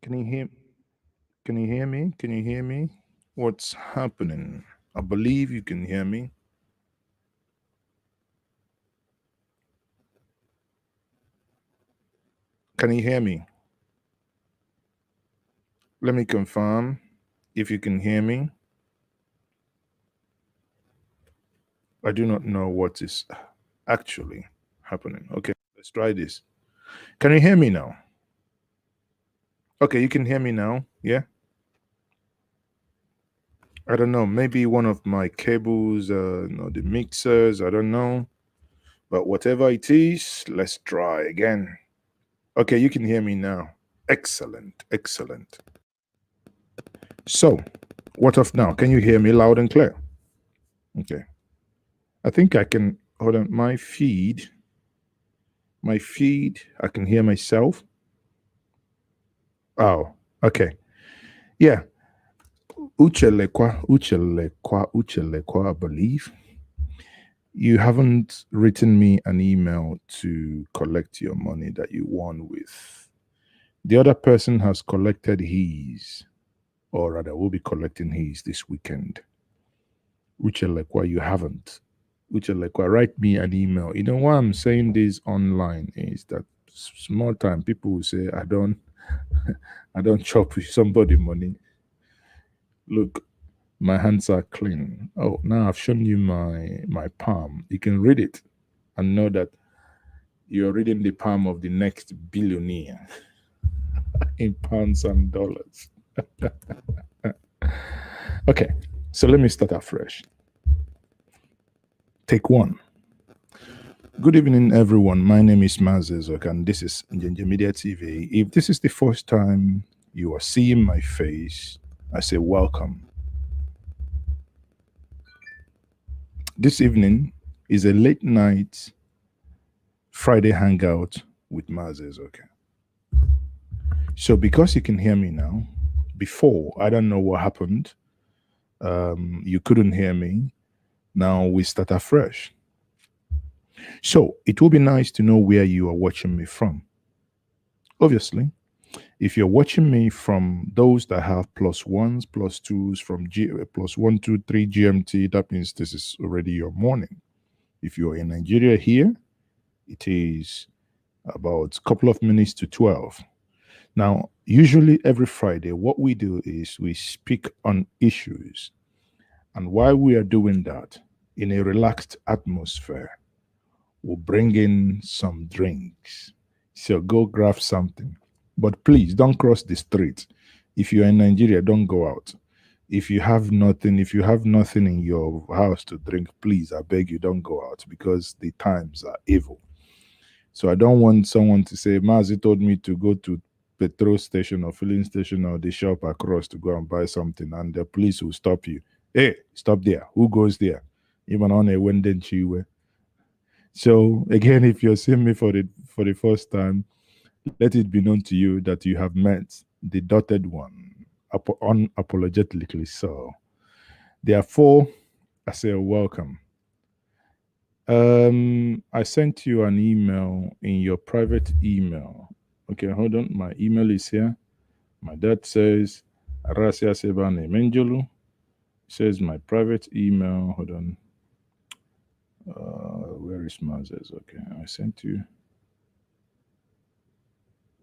Can you hear? Can you hear me? Can you hear me? What's happening? I believe you can hear me. Can you hear me? Let me confirm if you can hear me. I do not know what is actually happening. Okay, let's try this. Can you hear me now? Okay, you can hear me now. Yeah. I don't know. Maybe one of my cables, the mixers. I don't know. But whatever it is, let's try again. Okay, you can hear me now. Excellent. Excellent. So, what of now? Can you hear me loud and clear? Okay. I think I can hold on. My feed, I can hear myself. Oh, okay. Yeah. Uchelekwa, I believe. You haven't written me an email to collect your money that you won with. The other person has collected his, or rather, will be collecting his this weekend. Uchelekwa, you haven't. Uchelekwa, write me an email. You know why I'm saying this online is that small time people will say, I don't I don't chop with somebody money. Look, my hands are clean. Oh, now I've shown you my palm. You can read it and know that you're reading the palm of the next billionaire in pounds and dollars. Okay, so let me start afresh. Take one. Good evening, everyone. My name is Mazezok, and this is Njenje Media TV. If this is the first time you are seeing my face, I say welcome. This evening is a late night Friday hangout with Mazezok. So, because you can hear me now, before I don't know what happened, you couldn't hear me. Now we start afresh. So, it will be nice to know where you are watching me from. Obviously, if you're watching me from those that have plus ones, plus twos from plus 1, 2, 3 GMT, that means this is already your morning. If you're in Nigeria here, it is about a couple of minutes to 12. Now, usually every Friday, what we do is we speak on issues. And while we are doing that, in a relaxed atmosphere, we'll bring in some drinks. So go grab something. But please don't cross the street. If you're in Nigeria, don't go out. If you have nothing in your house to drink, please, I beg you, don't go out because the times are evil. So I don't want someone to say, Mazi told me to go to petrol station or filling station or the shop across to go and buy something, and the police will stop you. Hey, stop there. Who goes there? Even on a Wenden Chiwe. So again, if you're seeing me for the first time, let it be known to you that you have met the dotted one, unapologetically so. Therefore, I say welcome. I sent you an email in your private email. Okay, hold on. My email is here. My dad says Arasia Sebane Menjolu. Says my private email. Hold on. Where is Mazes? Okay, I sent you.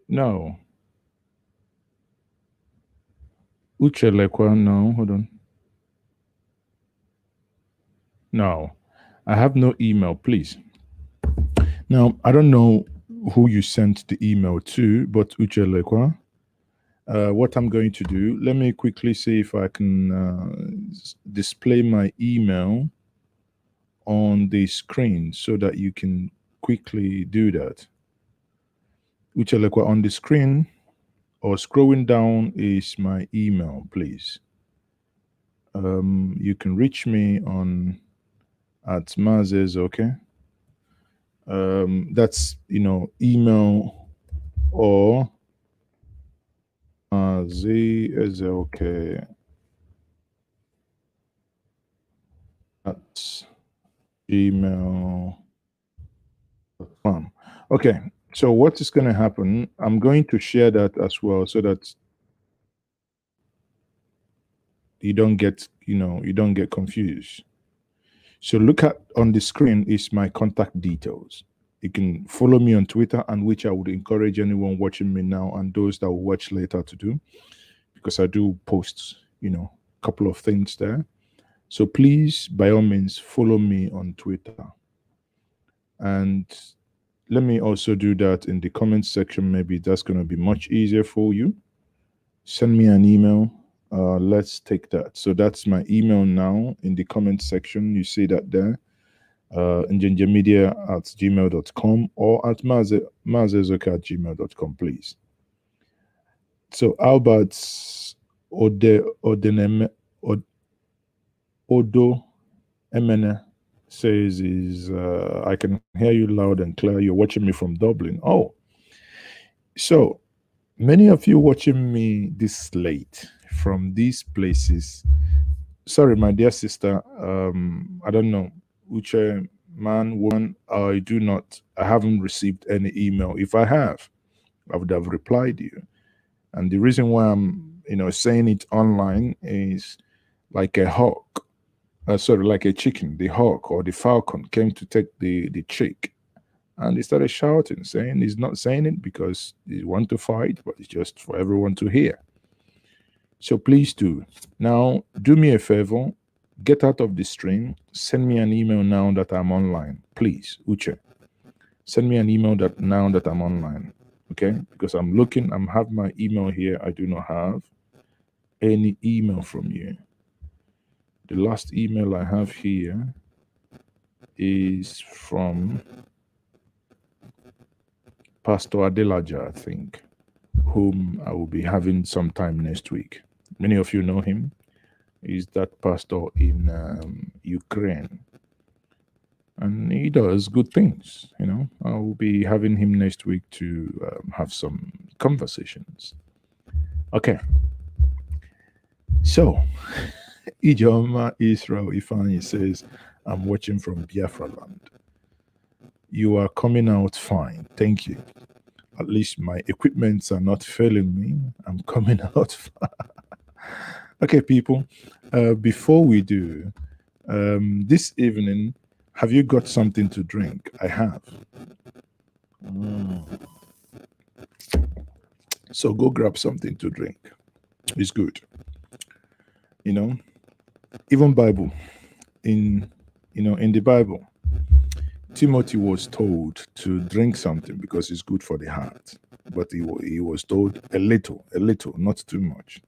No. Uchelekwa, no, hold on. No. I have no email, please. Now, I don't know who you sent the email to, but Uchelekwa, what I'm going to do, let me quickly see if I can display my email on the screen so that you can quickly do that. Uchelekwa, on the screen or scrolling down is my email, please. You can reach me on at Mazes, okay? That's email or Z is okay at gmail.com. Okay, so what is going to happen? I'm going to share that as well so that you don't get, you don't get confused. So look at on the screen is my contact details. You can follow me on Twitter, and which I would encourage anyone watching me now and those that will watch later to do, because I do post, a couple of things there. So please, by all means, follow me on Twitter. And let me also do that in the comment section. Maybe that's going to be much easier for you. Send me an email. Let's take that. So that's my email now in the comment section. You see that there. Njinjamedia@gmail.com or at mazezoka@gmail.com, please. So Albert Odo Emene says is I can hear you loud and clear. You're watching me from Dublin. Oh, so many of you watching me this late from these places. Sorry, my dear sister. I don't know, Uche, man, woman. I haven't received any email. If I have, I would have replied you. And the reason why I'm, saying it online is like a hawk, sorry, like a chicken. The hawk or the falcon came to take the chick, and he started shouting, saying he's not saying it because he want to fight, but it's just for everyone to hear. So please do. Now, do me a favor, get out of the stream, send me an email now that I'm online. Please, Uche, send me an email now that I'm online. Okay? Because I'm have my email here. I do not have any email from you. The last email I have here is from Pastor Adelaja, I think, whom I will be having sometime next week. Many of you know him. He's that pastor in Ukraine. And he does good things, I will be having him next week to have some conversations. Okay. So, Ijoma Israel Ifani says, I'm watching from Biafra land. You are coming out fine. Thank you. At least my equipments are not failing me. I'm coming out fine. Okay, people, before we do, this evening, have you got something to drink? I have. So go grab something to drink. It's good. Even Bible, in the Bible, Timothy was told to drink something because it's good for the heart. But he was told a little, not too much.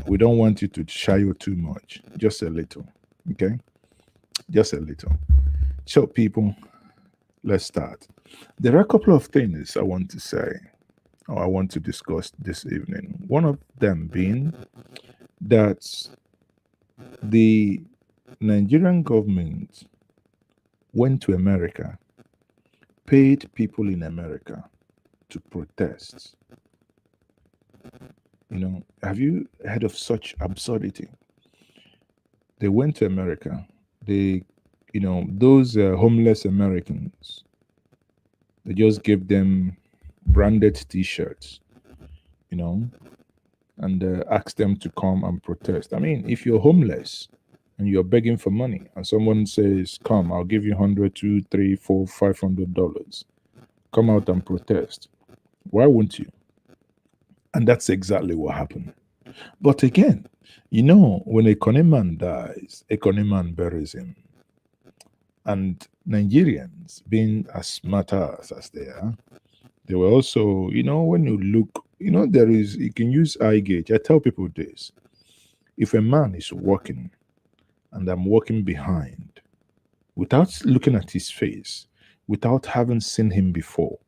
We don't want you to shy you too much, just a little. Okay? Just a little. So, people, let's start. There are a couple of things I want to say, or I want to discuss this evening. One of them being that the Nigerian government went to America, paid people in America to protest. Have you heard of such absurdity? They went to America. Those homeless Americans, they just gave them branded T-shirts, and asked them to come and protest. I mean, if you're homeless and you're begging for money, and someone says, "Come, I'll give you $100, $200, $300, $400, $500. Come out and protest." Why won't you? And that's exactly what happened. But again, when a Koneman dies, a Koneman buries him. And Nigerians, being as smart as they are, they were also, when you look, you can use eye gauge. I tell people this. If a man is walking and I'm walking behind, without looking at his face, without having seen him before,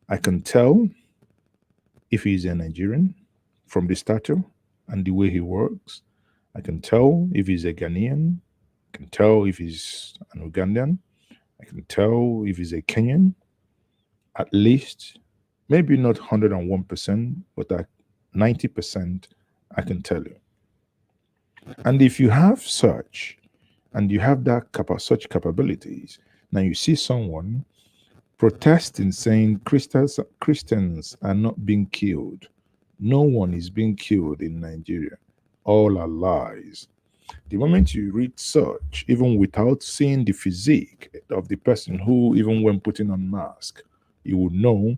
I can tell if he's a Nigerian from the stature and the way he works. I can tell if he's a Ghanaian. I can tell if he's an Ugandan. I can tell if he's a Kenyan. At least, maybe not 101%, but at 90%, I can tell you. And if you have such, and you have such capabilities, now you see someone protesting saying Christians are not being killed No one is being killed in Nigeria. All are lies. The moment you read such, even without seeing the physique of the person who, even when putting on mask, you would know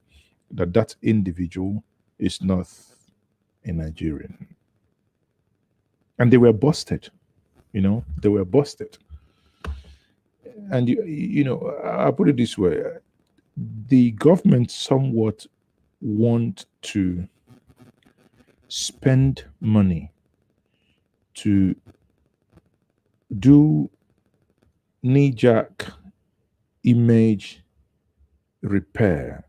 that that individual is not a Nigerian. And they were busted, they were busted. And I put it this way: the government somewhat want to spend money to do knee-jerk image repair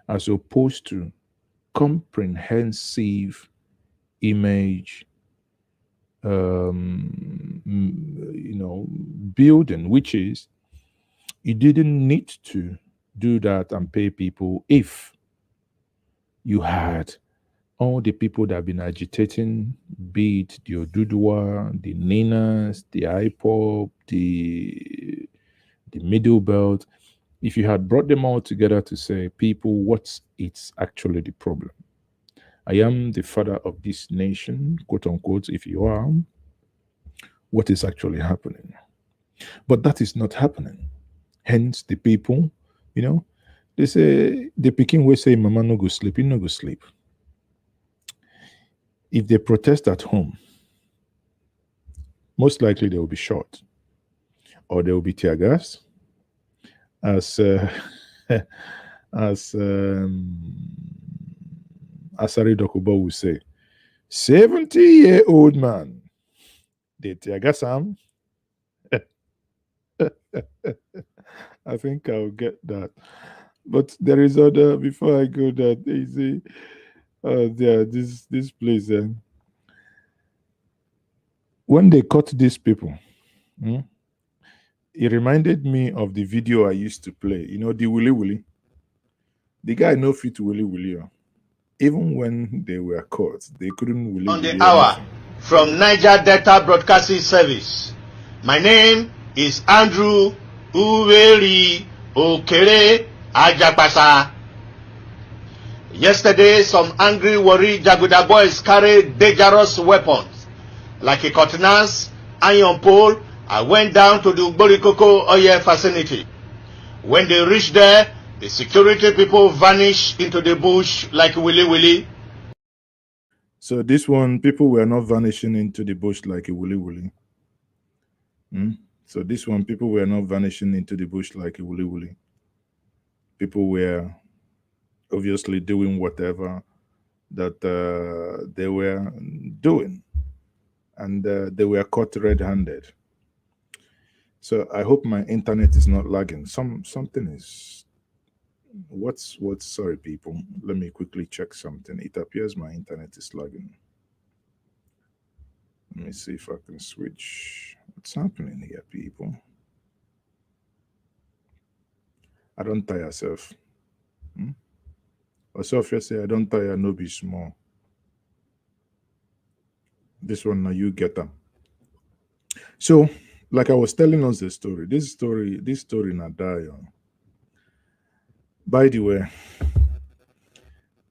as opposed to comprehensive image building, which is you didn't need to do that and pay people if you had all the people that have been agitating, be it the Oduduwa, the Ninas, the IPOP, the Middle Belt. If you had brought them all together to say, people, what's it's actually the problem? I am the father of this nation, quote unquote, if you are, what is actually happening? But that is not happening. Hence, the people, they say, the Peking will say, Mama no go sleep, you no go sleep. If they protest at home, most likely they will be shot or they will be tear gas, as as Asari Dokubo will say, 70-year-old man, they tear gas him. I think I'll get that. But there is other, before I go that, easy. There, this place, when they caught these people, it reminded me of the video I used to play. The Willy Willy. The guy no fit Willy Willy. Even when they were caught, they couldn't Willy on the Willy hour anything. From Niger Delta Broadcasting Service. My name is Andrew Uweri Okere Ajapasa. Yesterday, some angry Warri Jaguda boys carried dangerous weapons like a cutlass, iron pole. I went down to the Ugborikoko oil facility. When they reached there, the security people vanished into the bush like Willy Willy. So this one, people were not vanishing into the bush like a Willy Willy. So this one, people were not vanishing into the bush like a Willy Willy. People were obviously doing whatever that they were doing, and they were caught red-handed. So I hope my internet is not lagging. Something is. What's sorry people? Let me quickly check something. It appears my internet is lagging. Let me see if I can switch. What's happening here, people? I don't tire yourself. Or Sophia say I don't tire no be small. This one now you get them. So, like I was telling us the story. This story now die on. By the way,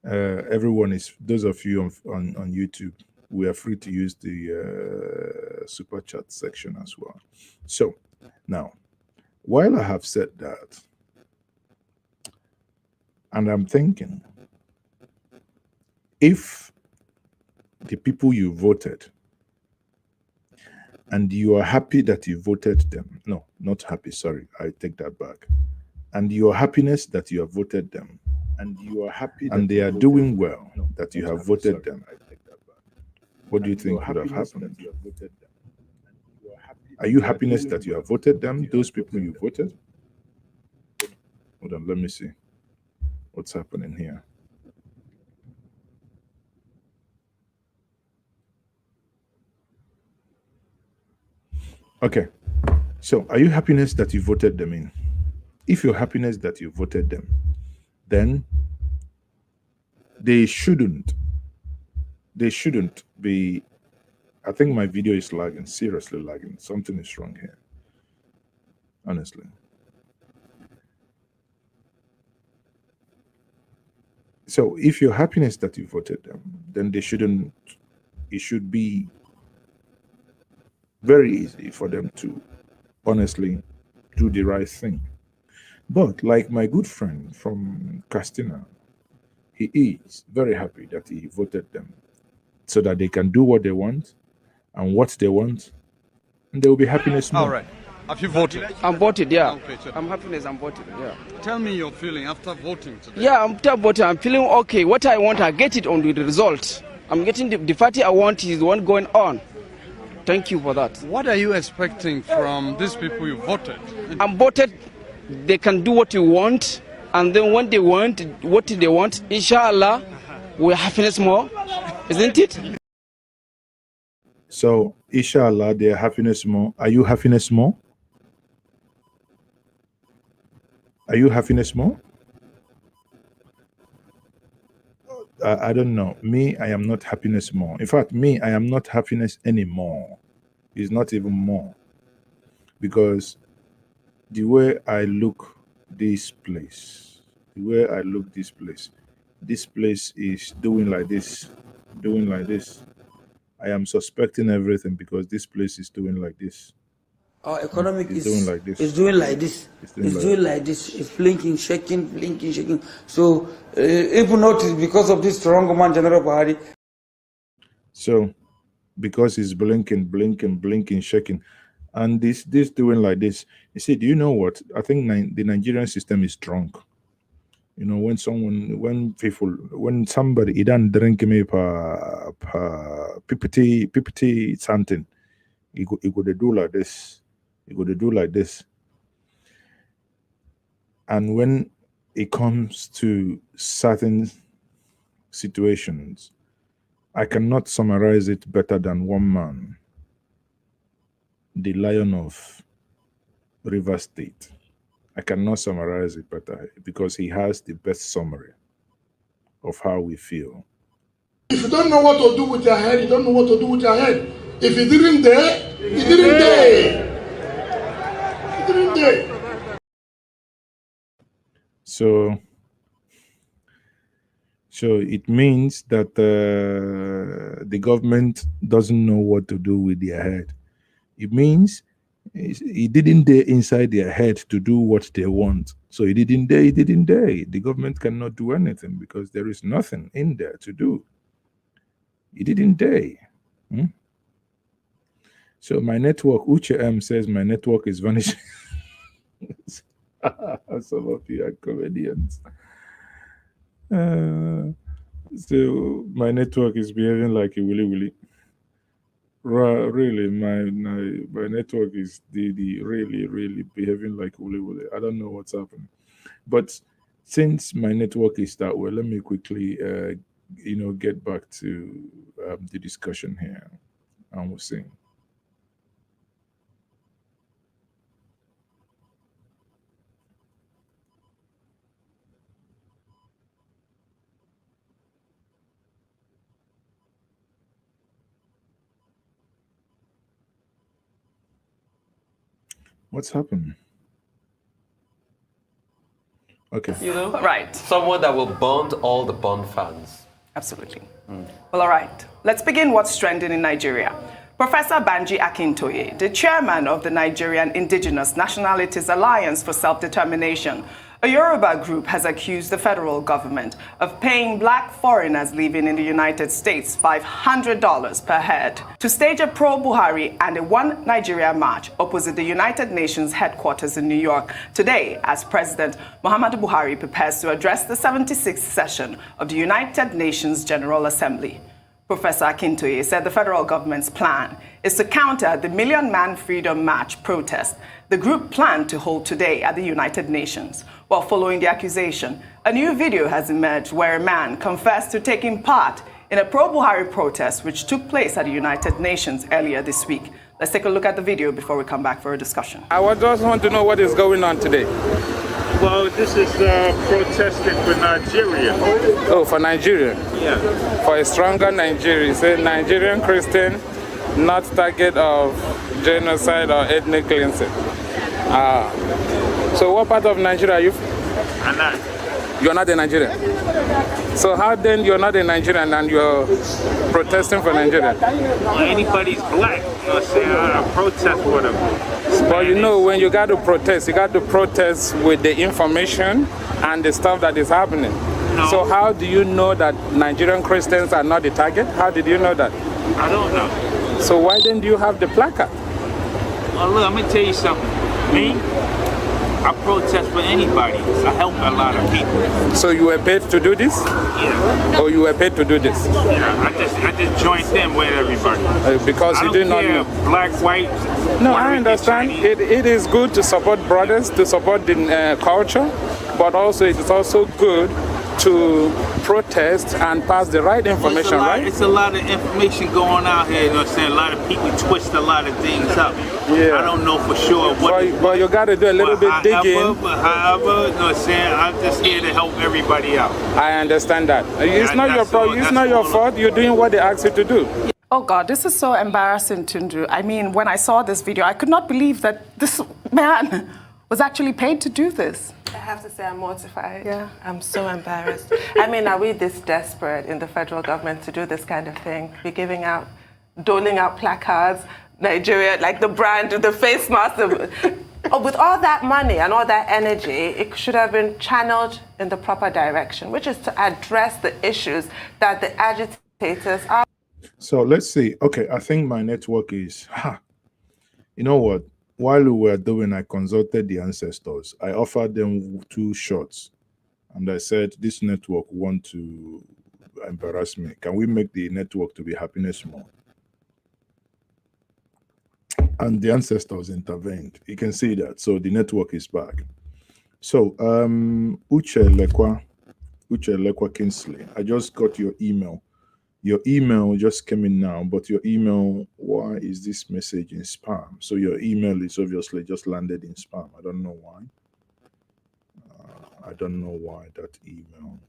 everyone is, those of you on YouTube, we are free to use the super chat section as well. So now, while I have said that, and I'm thinking, if the people you voted and you are happy that you voted them, no, not happy, sorry, I take that back, and your happiness that you have voted them, and you are happy and they are doing well that you have voted them, what do you think would have happened? Are you happiness that you have voted them, those people you voted? Hold on, let me see what's happening here. Okay, so are you happiness that you voted them in? If you're happiness that you voted them, then they shouldn't be. I think my video is lagging, seriously lagging. Something is wrong here, honestly. So if your happiness that you voted them, then they shouldn't. It should be very easy for them to honestly do the right thing. But like my good friend from Castina, he is very happy that he voted them so that they can do what they want and what they want, and there will be happiness more. All right. Have you voted? I'm voted, yeah. Okay, so I'm happiness, I'm voted, yeah. tell me your feeling after voting today. Yeah, after voting, I'm feeling okay. What I want, I get it on the result. I'm getting the party I want is the one going on. Thank you for that. What are you expecting from these people you voted? I'm voted, they can do what you want, and then when they want, what they want, inshallah, we'll happiness more, isn't it? So inshallah, their happiness more. Are you happiness more? Are you happiness more? I don't know. Me, I am not happiness more. In fact, me, I am not happiness anymore. It's not even more. Because the way I look this place, this place is doing like this. I am suspecting everything because this place is doing like this. Our economic It's is doing like this. It's doing like this. It's doing It's like doing like this. It's blinking, shaking. So even not because of this strong man, General Buhari. So because it's blinking, shaking, and this doing like this. You see, do you know what? I think the Nigerian system is drunk. You know, when somebody he don't drink me per PPT something, he go to do like this. He go to do like this. And when it comes to certain situations, I cannot summarize it better than one man, the Lion of River State. I cannot summarize it better because he has the best summary of how we feel. If you don't know what to do with your head, you don't know what to do with your head. If you didn't dare, you didn't dare. You didn't dare. So it means that the government doesn't know what to do with their head. It means he didn't dare inside their head to do what they want. So he didn't dare. The government cannot do anything because there is nothing in there to do. He didn't dare. So my network, Uche M says my network is vanishing. Some of you are comedians. So my network is behaving like a willy. Really, my network is the really behaving like willy. I don't know what's happening, but since my network is that way, let me quickly get back to the discussion here, and we'll see. What's happened? Okay. You know, Right. someone that will bond all the Bond fans. Absolutely. Well, all right. Let's begin what's trending in Nigeria. Professor Banji Akintoye, the chairman of the Nigerian Indigenous Nationalities Alliance for Self-Determination, a Yoruba group, has accused the federal government of paying black foreigners living in the United States $500 per head to stage a pro-Buhari and a One Nigeria march opposite the United Nations headquarters in New York today as President Muhammadu Buhari prepares to address the 76th session of the United Nations General Assembly. Professor Akintoye said the federal government's plan is to counter the Million Man Freedom March protest the group planned to hold today at the United Nations. While following the accusation, a new video has emerged where a man confessed to taking part in a pro-Buhari protest which took place at the United Nations earlier this week. Let's take a look at the video before we come back for a discussion. I just want to know what is going on today. Well, this is protesting for Nigeria. Oh, for Nigeria? Yeah. For a stronger Nigeria. Say Nigerian Christian, not target of genocide or ethnic cleansing. So what part of Nigeria are you from? Anak. You're not a Nigerian. So how then you're not a Nigerian and you're protesting for Nigeria? Well, anybody's black, you know what I'm saying? I protest with them. But you know, when you got to protest with the information and the stuff that is happening. No. So how do you know that Nigerian Christians are not the target? How did you know that? I don't know. So why didn't you have the placard? Well, look, I'm going to tell you something. Me, I protest for anybody. I help a lot of people. So you were paid to do this? Yeah. Or you were paid to do this? Yeah, I just joined them with everybody. Because you did not know. Black, white. No, I understand. It is good to support brothers, to support the culture, but also it is also good to protest and pass the right information, right? It's a lot of information going out here, you know what I'm saying? A lot of people twist a lot of things up. Yeah. I don't know for sure what. But you got to do a little bit digging. But however, you know what I'm saying? I'm just here to help everybody out. I understand that. It's not your problem. It's not your fault. You're doing what they asked you to do. Oh God, this is so embarrassing, Tundu. I mean, when I saw this video, I could not believe that this man was actually paid to do this. I have to say I'm mortified. Yeah. I'm so embarrassed. I mean, are we this desperate in the federal government to do this kind of thing? We're doling out placards, Nigeria, like the brand, the face mask. With all that money and all that energy, it should have been channeled in the proper direction, which is to address the issues that the agitators are. So let's see. Okay, I think my network is, you know what? While we were doing, I consulted the ancestors. I offered them 2 shots. And I said, this network want to embarrass me. Can we make the network to be happiness more? And the ancestors intervened. You can see that. So the network is back. So Uche Lekwa Kinsley, I just got your email. Your email just came in now, but your email, why is this message in spam? So your email is obviously just landed in spam. I don't know why. I don't know why that email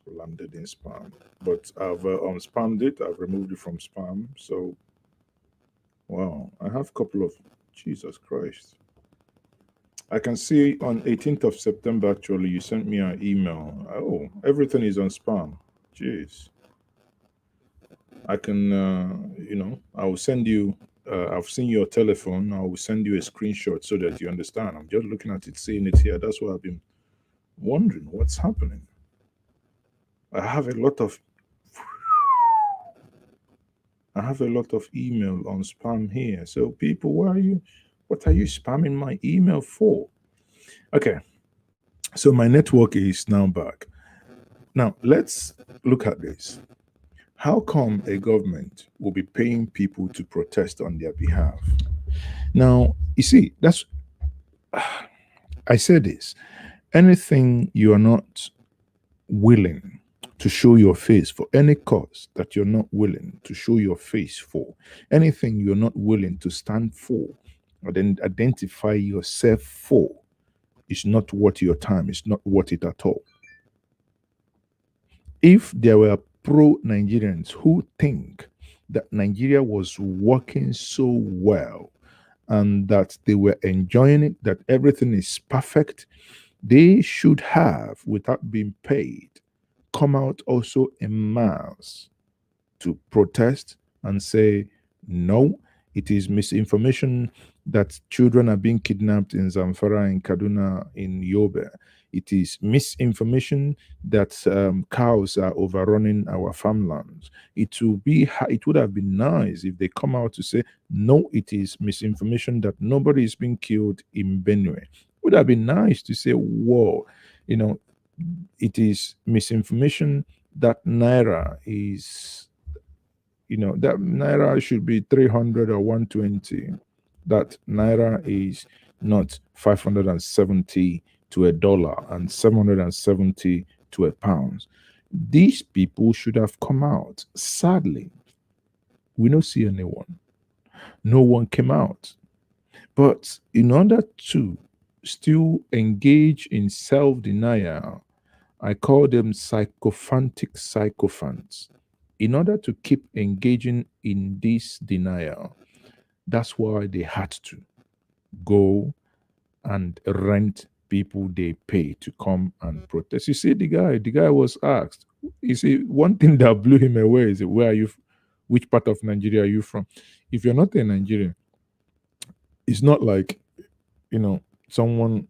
landed in spam, but I've unspammed it. I've removed it from spam. So, wow, I have a couple of, Jesus Christ. I can see on 18th of September, actually, you sent me an email. Oh, everything is on spam. Jeez. I can, I will send you, I've seen your telephone. I will send you a screenshot so that you understand. I'm just looking at it, seeing it here. That's why I've been wondering what's happening. I have a lot of email on spam here. So people, what are you spamming my email for? Okay. So my network is now back. Now let's look at this. How come a government will be paying people to protest on their behalf? Now, you see, I said this, anything you are not willing to show your face for, any cause that you're not willing to show your face for, anything you're not willing to stand for, or then identify yourself for, is not worth your time, it's not worth it at all. If there were pro-Nigerians who think that Nigeria was working so well and that they were enjoying it, that everything is perfect, they should have, without being paid, come out also en masse to protest and say, no, it is misinformation that children are being kidnapped in Zamfara, in Kaduna, in Yobe. It is misinformation that cows are overrunning our farmlands. It would have been nice if they come out to say, no, it is misinformation that nobody is being killed in Benue. It would have been nice to say, whoa, it is misinformation that Naira is, that Naira should be 300 or 120, that Naira is not 570 to $1 and 770 to £1. These people should have come out. Sadly, we don't see anyone. No one came out. But in order to still engage in self-denial, I call them sycophantic sycophants. In order to keep engaging in this denial, that's why they had to go and rent people they pay to come and protest. You see, the guy was asked. You see, one thing that blew him away is, where are you? Which part of Nigeria are you from? If you're not in Nigeria, it's not like, someone.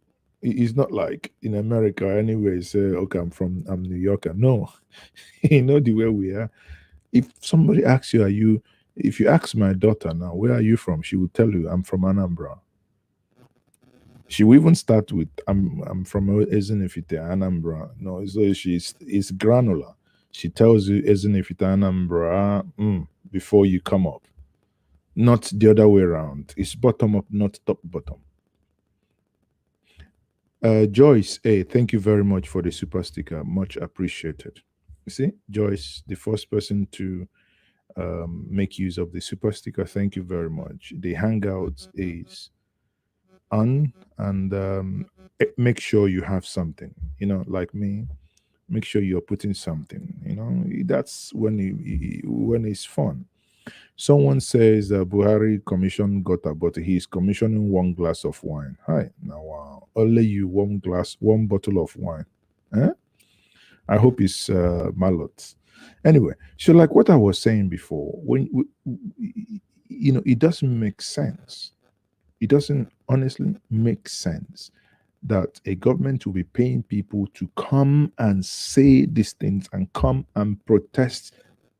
It's not like in America anyway. Say, okay, I'm New Yorker. No, the way we are. If somebody asks you, if you ask my daughter now, where are you from? She will tell you, I'm from Anambra. She will even start with, I'm from Ezinefite, Anambra. No, so it's granular. She tells you Ezinefite, Anambra, before you come up. Not the other way around. It's bottom up, not top bottom. Joyce, thank you very much for the super sticker. Much appreciated. You see, Joyce, the first person to make use of the super sticker. Thank you very much. The hangout is on, and make sure you have something. Like me, make sure you're putting something. That's when it's fun. Someone says Buhari commission gutter, but he's commissioning one glass of wine. Hi, now wow. Only you one bottle of wine. I hope it's Malot. Anyway, so like what I was saying before, when it doesn't make sense. It doesn't honestly make sense that a government will be paying people to come and say these things and come and protest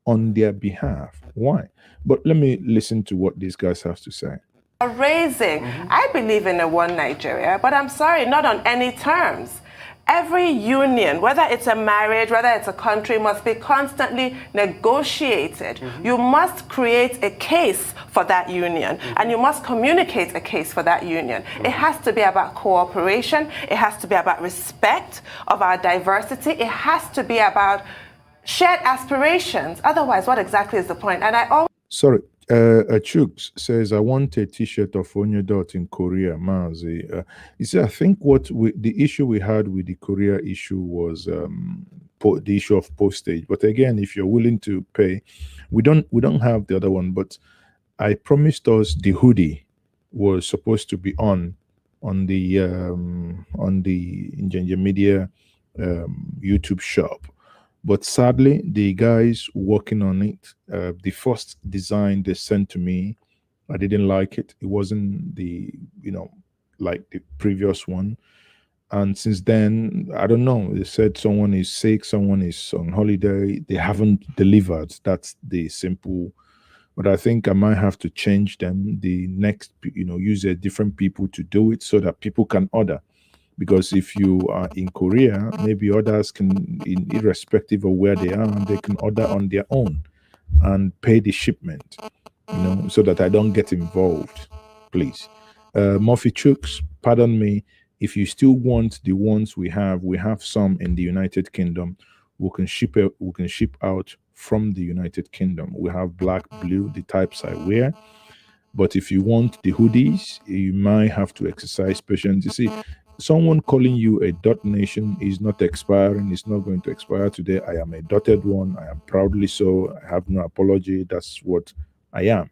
on their behalf. Why? But let me listen to what these guys have to say. Raising. I believe in a one Nigeria, but I'm sorry, not on any terms. Every union, whether it's a marriage, whether it's a country, must be constantly negotiated. You must create a case for that union, and you must communicate a case for that union. It has to be about cooperation. It has to be about respect of our diversity. It has to be about shared aspirations. Otherwise, what exactly is the point? And I always... Sorry. Chuks says, I want a t-shirt of Onyedot in Korea, Mazi. You see, I think the issue we had with the Korea issue was the issue of postage. But again, if you're willing to pay, we don't have the other one. But I promised us the hoodie was supposed to be on the Injanja Media YouTube shop. But sadly, the guys working on it, the first design they sent to me, I didn't like it. It wasn't like the previous one. And since then, I don't know. They said someone is sick, someone is on holiday. They haven't delivered. That's the simple. But I think I might have to change them. The next, use different people to do it so that people can order. Because if you are in Korea, maybe others can, irrespective of where they are, they can order on their own and pay the shipment, so that I don't get involved, please. Murphy Chooks, pardon me, if you still want the ones we have some in the United Kingdom. We can ship out from the United Kingdom. We have black, blue, the types I wear. But if you want the hoodies, you might have to exercise patience. You see, someone calling you a dot nation is not expiring. It's not going to expire today. I am a dotted one. I am proudly so. I have no apology. That's what I am.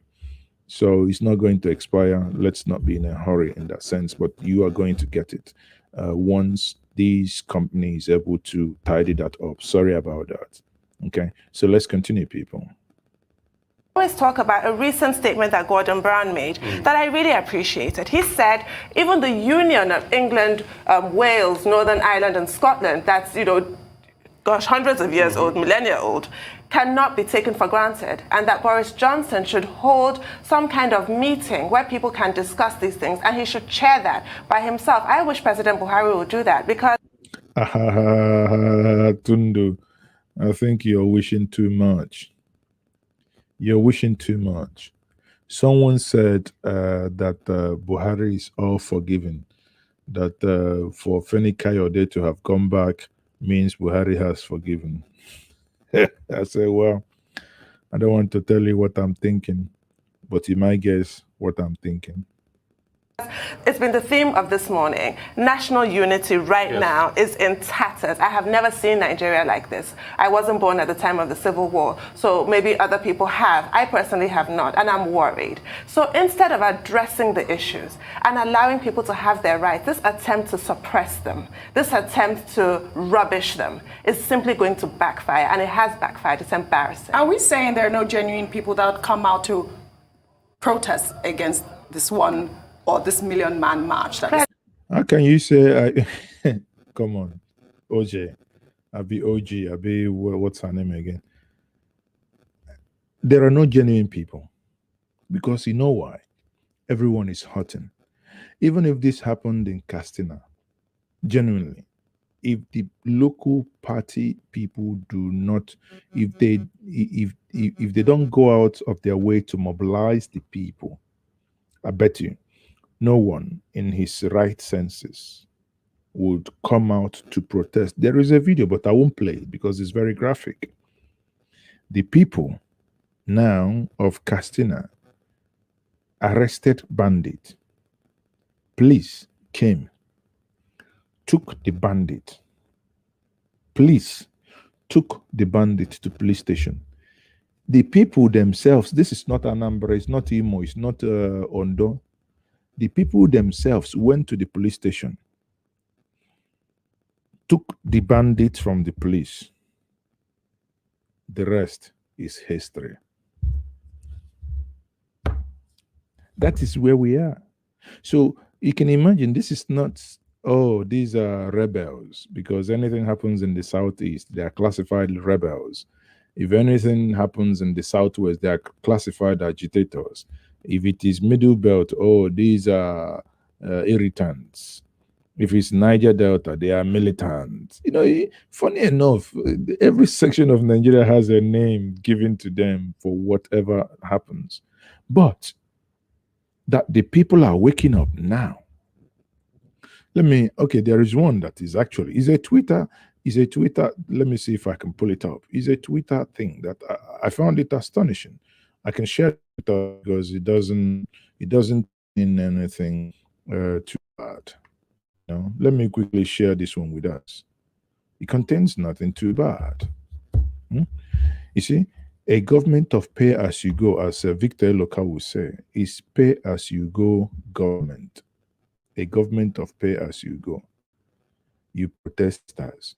So it's not going to expire. Let's not be in a hurry in that sense. But you are going to get it once these companies are able to tidy that up. Sorry about that. Okay. So let's continue, people. Always talk about a recent statement that Gordon Brown made that I really appreciated. He said even the union of England, Wales, Northern Ireland and Scotland, that's, hundreds of years old, millennia old, cannot be taken for granted, and that Boris Johnson should hold some kind of meeting where people can discuss these things, and he should chair that by himself. I wish President Buhari would do that, because... Tundu, I think you're wishing too much. You're wishing too much. Someone said that Buhari is all forgiven. That for Femi Kayode to have come back means Buhari has forgiven. I say, well, I don't want to tell you what I'm thinking, but you might guess what I'm thinking. It's been the theme of this morning. National unity right now is in tatters. I have never seen Nigeria like this. I wasn't born at the time of the Civil War, so maybe other people have. I personally have not, and I'm worried. So instead of addressing the issues and allowing people to have their rights, this attempt to suppress them, this attempt to rubbish them is simply going to backfire, and it has backfired. It's embarrassing. Are we saying there are no genuine people that come out to protest against this one or this million-man march? How can you say, come on, OJ, what's her name again? There are no genuine people because you know why? Everyone is hurting. Even if this happened in Castina, genuinely, if the local party people do not, if they don't go out of their way to mobilize the people, I bet you no one in his right senses would come out to protest. There is a video, but I won't play it because it's very graphic. The people now of Castina arrested bandit. Police came, took the bandit. Police took the bandit to police station. The people themselves, this is not Anambra, it's not Imo, it's not Ondo. The people themselves went to the police station, took the bandit from the police. The rest is history. That is where we are. So you can imagine this is not, oh, these are rebels, because anything happens in the southeast, they are classified rebels. If anything happens in the southwest, they are classified agitators. If it is middle belt, oh, these are irritants. If it's Niger Delta, they are militants. You know, funny enough, every section of Nigeria has a name given to them for whatever happens. But that the people are waking up now. There is one that is actually, is a Twitter, let me see if I can pull it up. It's a Twitter thing that I found it astonishing. I can share it because it doesn't mean anything too bad. You know, let me quickly share this one with us. It contains nothing too bad. You see, a government of pay as you go, as Victor Loka will say, is pay as you go government. A government of pay as you go. You protesters,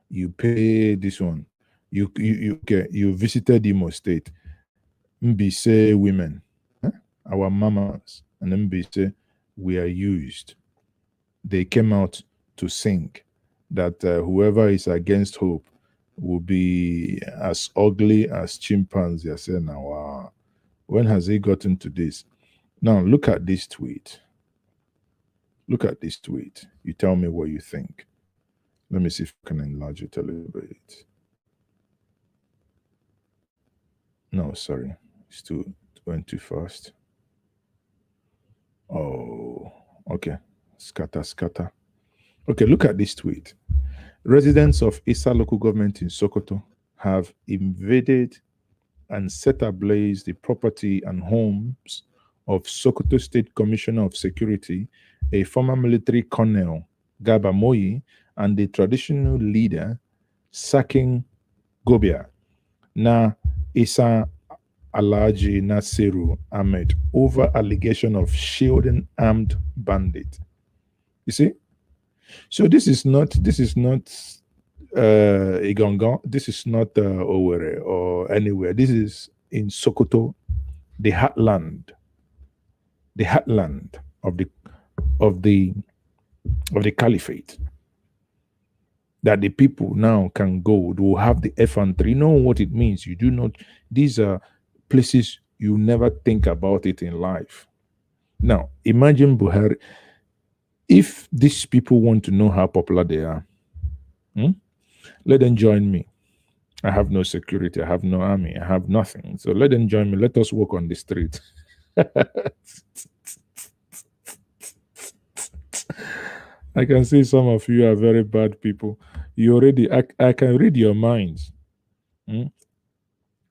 you pay this one. You visited Imo State. Mbise women, our mamas, and Mbise, we are used. They came out to sing that whoever is against hope will be as ugly as chimpanzee. I said, now, wow, when has he gotten to this? Now, look at this tweet. Look at this tweet. You tell me what you think. Let me see if I can enlarge it a little bit. No, sorry. It went too fast. Oh, okay. Scatter. Okay, look at this tweet. Residents of Issa local government in Sokoto have invaded and set ablaze the property and homes of Sokoto State Commissioner of Security, a former military colonel, Gaba Moyi, and the traditional leader, Saking Gobia. Now, Issa Alhaji Nasiru Ahmed over allegation of shielding armed bandit. You see? So this is not Igongon, this is not Owerri or anywhere. This is in Sokoto, the heartland of the caliphate. That the people now can go, they will have the F-3. You know what it means. You do not, these are places you never think about it in life. Now, imagine Buhari. If these people want to know how popular they are, let them join me. I have no security. I have no army. I have nothing. So let them join me. Let us walk on the street. I can see some of you are very bad people. You already, I can read your minds.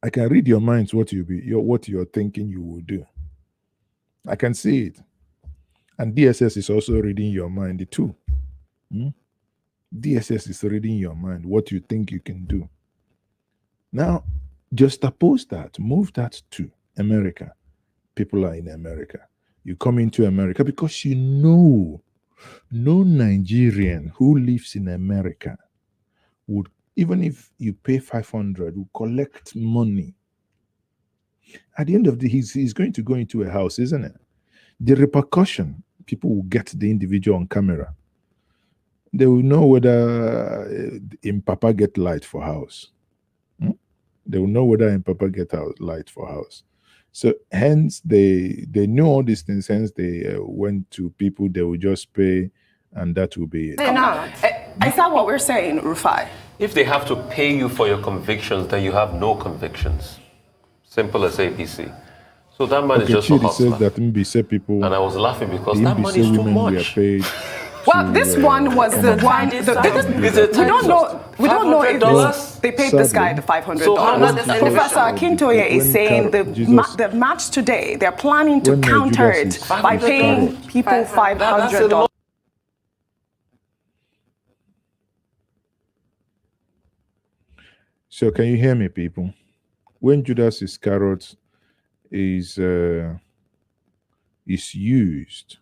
I can read your minds what you're thinking you will do. I can see it. And DSS is also reading your mind too. DSS is reading your mind, what you think you can do. Now, just oppose that, move that to America. People are in America. You come into America because you know no Nigerian who lives in America would, even if you pay 500, will collect money. At the end of the day, he's going to go into a house, isn't it? The repercussion, people will get the individual on camera. They will know whether in Papa get light for house. They will know whether in Papa get out light for house. So hence they know all these things. Hence they went to people. They will just pay, and that will be it. Is that what we're saying, Rufai? If they have to pay you for your convictions, then you have no convictions. Simple as ABC. So that man is just a Chidi hustler. says that MBC people, and I was laughing because the that MBC money is too women much. were paid. Well, this one was the one. We don't know. We don't know if they paid this guy the $500. So how much Professor Akintoye is saying the match today. They're planning to counter it by paying people $500. So can you hear me, people? When Judas Iscariot is used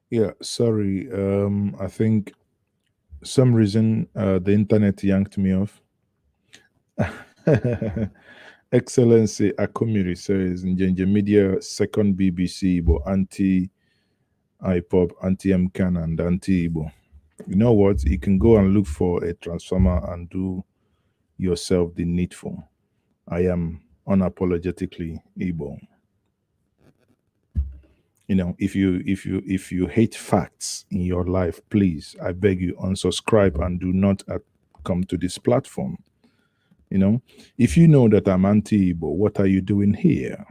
yeah, sorry. I think some reason the internet yanked me off. Excellency Akomiri says Njenje Media second BBC but anti IPOP, anti MCAN and anti Igbo. You know what? You can go and look for a transformer and do yourself the needful. I am unapologetically Igbo. You know, if you hate facts in your life, please, I beg you, unsubscribe and do not come to this platform. You know, if you know that I'm anti-Igbo, what are you doing here?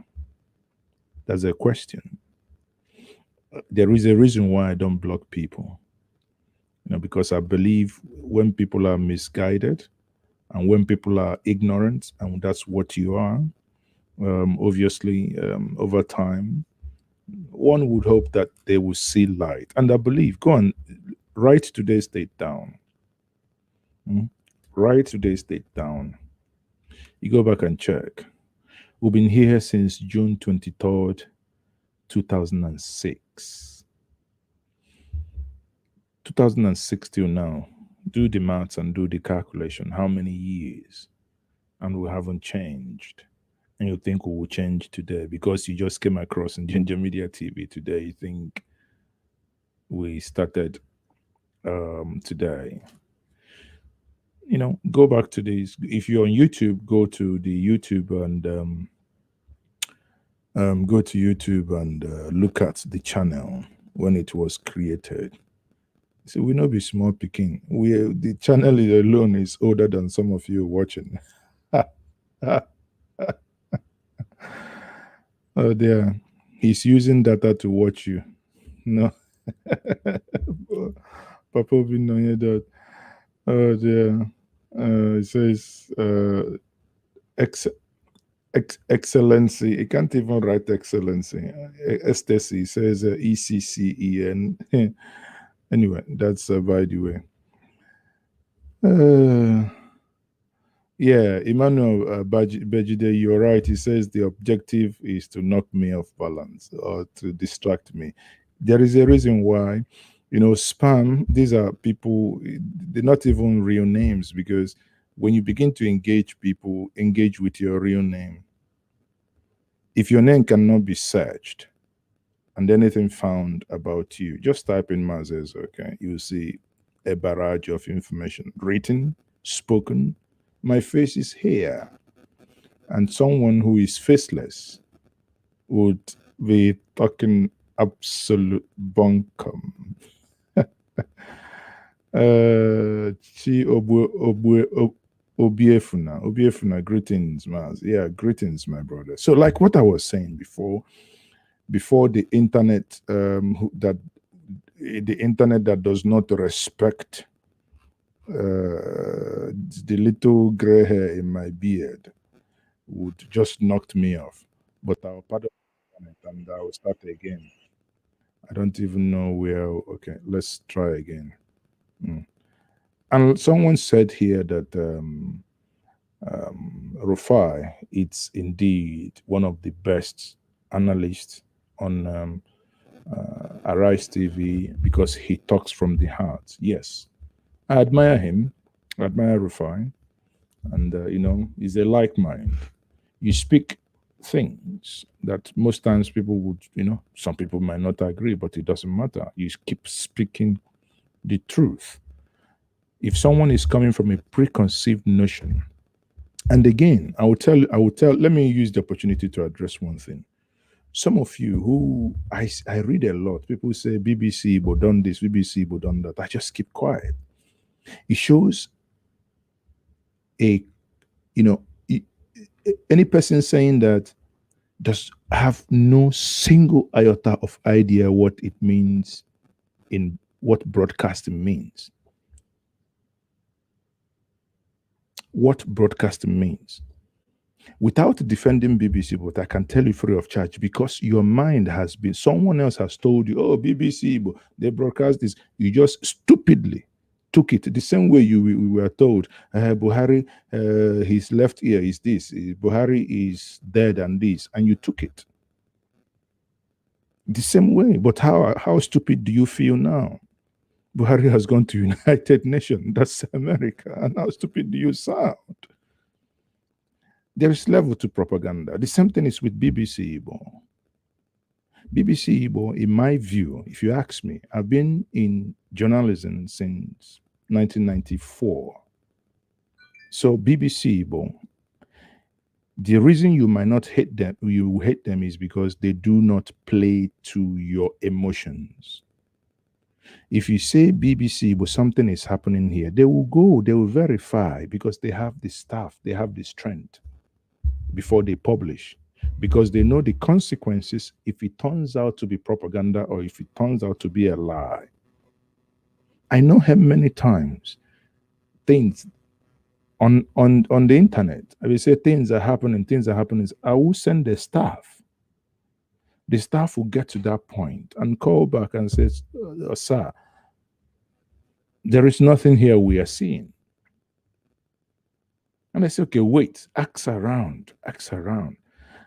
That's a question. There is a reason why I don't block people. You know, because I believe when people are misguided and when people are ignorant, and that's what you are, obviously, over time, one would hope that they will see light. And I believe, go on, write today's date down. Write today's date down. You go back and check. We've been here since June 23rd, 2006. 2006 till now. Do the maths and do the calculation. How many years? And we haven't changed. And you think we will change today because you just came across in Ginger Media TV today. You think we started today. You know, go back to this. If you're on YouTube, go to the YouTube and go to YouTube and look at the channel when it was created. So we not be small picking. The channel alone is older than some of you watching. Oh dear, he's using data to watch you. No, Papa be knowing that. Oh dear, it says excellency. It can't even write excellency. Ecstasy says ECCEN. Anyway, that's by the way. Yeah, Emmanuel Bejide, you're right. He says the objective is to knock me off balance or to distract me. There is a reason why, you know, spam, these are people, they're not even real names, because when you begin to engage people, engage with your real name. If your name cannot be searched, and anything found about you, just type in Mazes, okay? You'll see a barrage of information, written, spoken. My face is here. And someone who is faceless would be talking absolute bunkum. Obiefuna, greetings, Maz. Yeah, greetings, my brother. So, like what I was saying before the internet, the internet that does not respect the little gray hair in my beard would just knock me off. But I'll pardon it and I'll start again. I don't even know where. Okay, let's try again. And someone said here that Rufai, it's indeed one of the best analysts on Arise TV because he talks from the heart. Yes, I admire him. I admire Rufai, and he's a like mind. You speak things that most times people would, some people might not agree, but it doesn't matter. You keep speaking the truth. If someone is coming from a preconceived notion, and again, I will tell, let me use the opportunity to address one thing. Some of you who I read a lot, people say BBC Igbo done this, BBC Igbo done that. I just keep quiet. It shows any person saying that does have no single iota of idea what it means in what broadcasting means. What broadcasting means. Without defending BBC, but I can tell you free of charge, because your mind has been, someone else has told you, oh, BBC, they broadcast this. You just stupidly took it the same way we were told, Buhari, his left ear is this, Buhari is dead and this, and you took it. The same way. But how stupid do you feel now? Buhari has gone to United Nations, that's America, and how stupid do you sound? There is level to propaganda. The same thing is with BBC Igbo. BBC Igbo, in my view, if you ask me, I've been in journalism since 1994. So BBC Igbo, the reason you might not hate them, you hate them, is because they do not play to your emotions. If you say BBC Igbo, something is happening here, they will verify, because they have the staff, they have the strength before they publish, because they know the consequences if it turns out to be propaganda or if it turns out to be a lie. I know how many times things on the internet, I will say things are happening, I will send the staff. The staff will get to that point and call back and say, sir, there is nothing here we are seeing. And I say, okay, wait, ask around.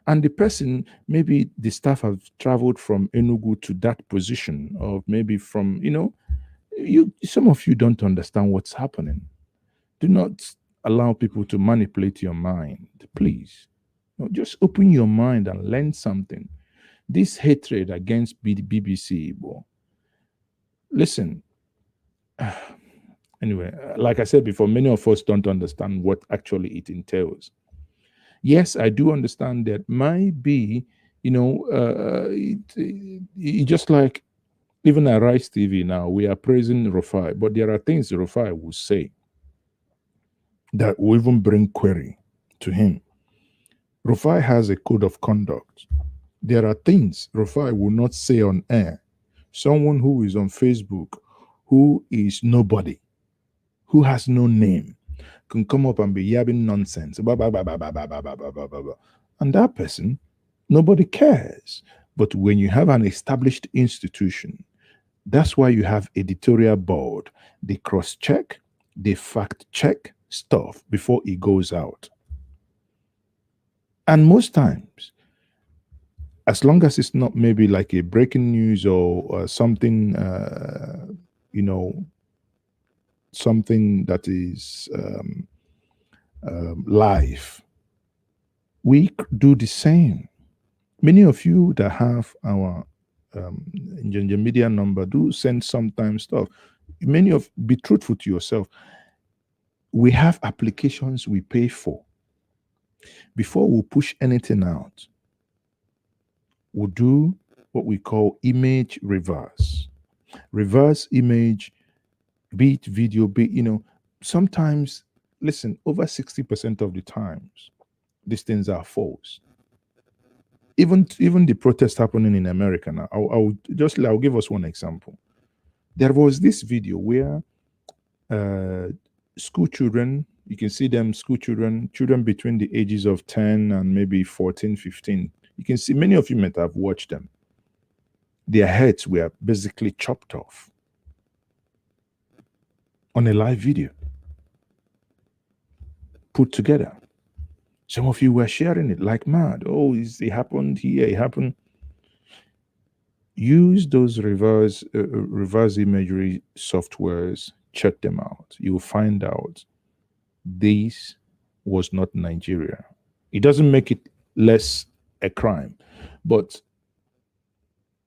And the person, maybe the staff have traveled from Enugu to that position, or maybe from, some of you don't understand what's happening. Do not allow people to manipulate your mind, please. Just open your mind and learn something. This hatred against the BBC, listen, anyway, like I said before, many of us don't understand what actually it entails. Yes, I do understand that might be, just like even at Rice TV now, we are praising Rufai, but there are things Rufai will say that will even bring query to him. Rufai has a code of conduct. There are things Rufai will not say on air. Someone who is on Facebook, who is nobody, who has no name, can come up and be yabbing nonsense. And that person, nobody cares. But when you have an established institution, that's why you have editorial board. They cross-check, they fact-check stuff before it goes out. And most times, as long as it's not maybe like a breaking news or something, something that is live, we do the same. Many of you that have our in your media number, do send sometimes stuff. Be truthful to yourself. We have applications we pay for. Before we push anything out, we'll do what we call image reverse. Reverse image, be it video, sometimes, listen, over 60% of the times, these things are false. Even the protest happening in America now, I'll give us one example. There was this video where school children, you can see them, children between the ages of 10 and maybe 14, 15. You can see, many of you might have watched them. Their heads were basically chopped off on a live video, put together. Some of you were sharing it like mad. Oh, it happened here, it happened. Use those reverse imagery softwares, check them out. You'll find out this was not Nigeria. It doesn't make it less a crime, but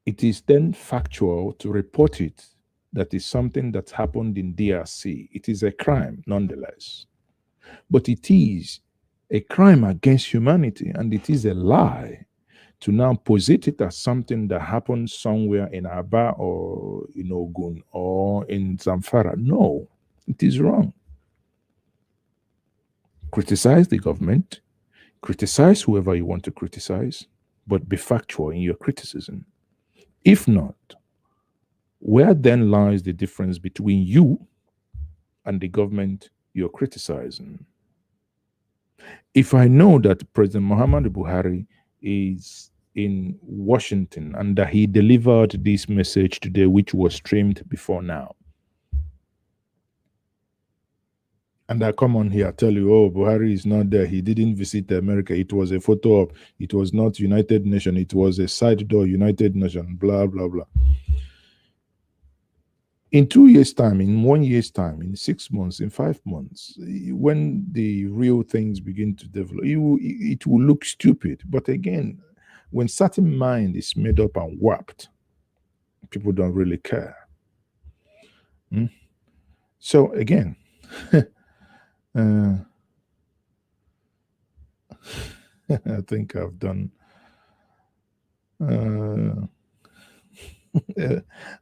it is then factual to report it that is something that happened in DRC. It is a crime nonetheless, but it is a crime against humanity, and it is a lie to now posit it as something that happened somewhere in Aba or in Ogun or in Zamfara. No, it is wrong. Criticize the government, criticize whoever you want to criticize, but be factual in your criticism. If not, where then lies the difference between you and the government you're criticizing? If I know that President Muhammadu Buhari is in Washington and that he delivered this message today, which was streamed before now, and I come on here, tell you, oh, Buhari is not there, he didn't visit America, it was a photo op, it was not United Nations, it was a side door United Nations, blah, blah, blah. In 2 years' time, in 1 year's time, in 6 months, in 5 months, when the real things begin to develop, it will look stupid. But again, when certain mind is made up and warped, people don't really care. So again, I think I've done.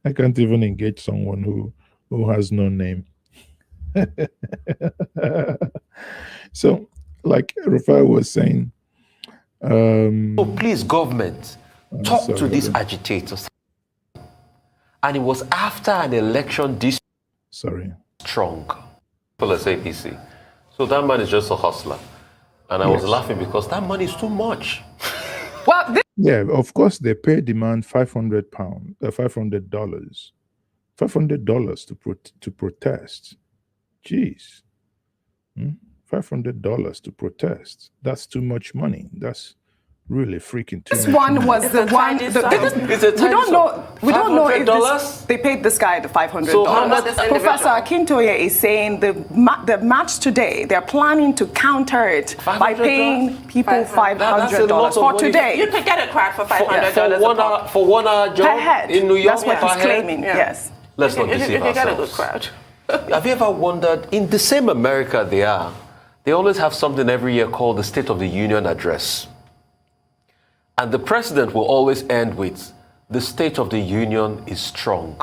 I can't even engage someone who has no name. So, like Rufai was saying, please, government, talk to these agitators. And it was after an election this strong. People as APC. So that man is just a hustler. And I was laughing because that money is too much. Well, yeah, of course they pay demand $500 to protest. Jeez, $500 to protest. That's too much money. That's really freaking too much. This one money. was the one. We don't know if they paid this guy the $500. So how much Professor Akintoye is saying the match today, they're planning to counter it by paying people $500 for today. You could get a crack for $500 for 1 hour job per head. in New York. That's what he's claiming. Yeah. Yes. Let's not deceive ourselves. You get a good crowd. Have you ever wondered, in the same America they always have something every year called the State of the Union Address. And the president will always end with, the State of the Union is strong.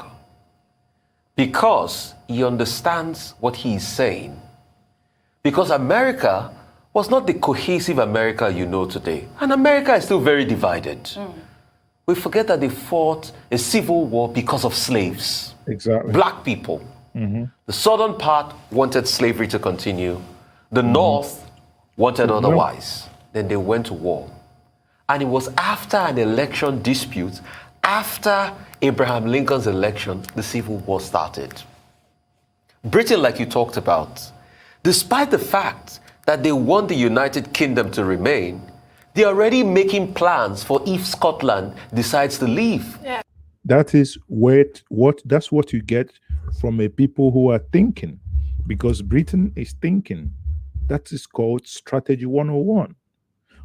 Because he understands what he is saying. Because America was not the cohesive America you know today. And America is still very divided. We forget that they fought a civil war because of slaves. Exactly. Black people. The southern part wanted slavery to continue. The north wanted otherwise. Then they went to war. And it was after an election dispute, after Abraham Lincoln's election, the Civil War started. Britain, like you talked about, despite the fact that they want the United Kingdom to remain, they're already making plans for if Scotland decides to leave. Yeah. That is that's what you get from a people who are thinking, because Britain is thinking. That is called Strategy 101.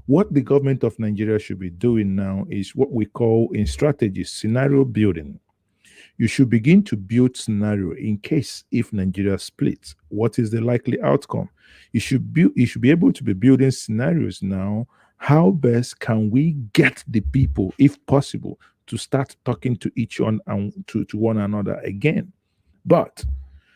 What the government of Nigeria should be doing now is what we call in strategy scenario building. You should begin to build scenario in case if Nigeria splits. What is the likely outcome? You should be able to be building scenarios now. How best can we get the people, if possible, to start talking to each one and to one another again? But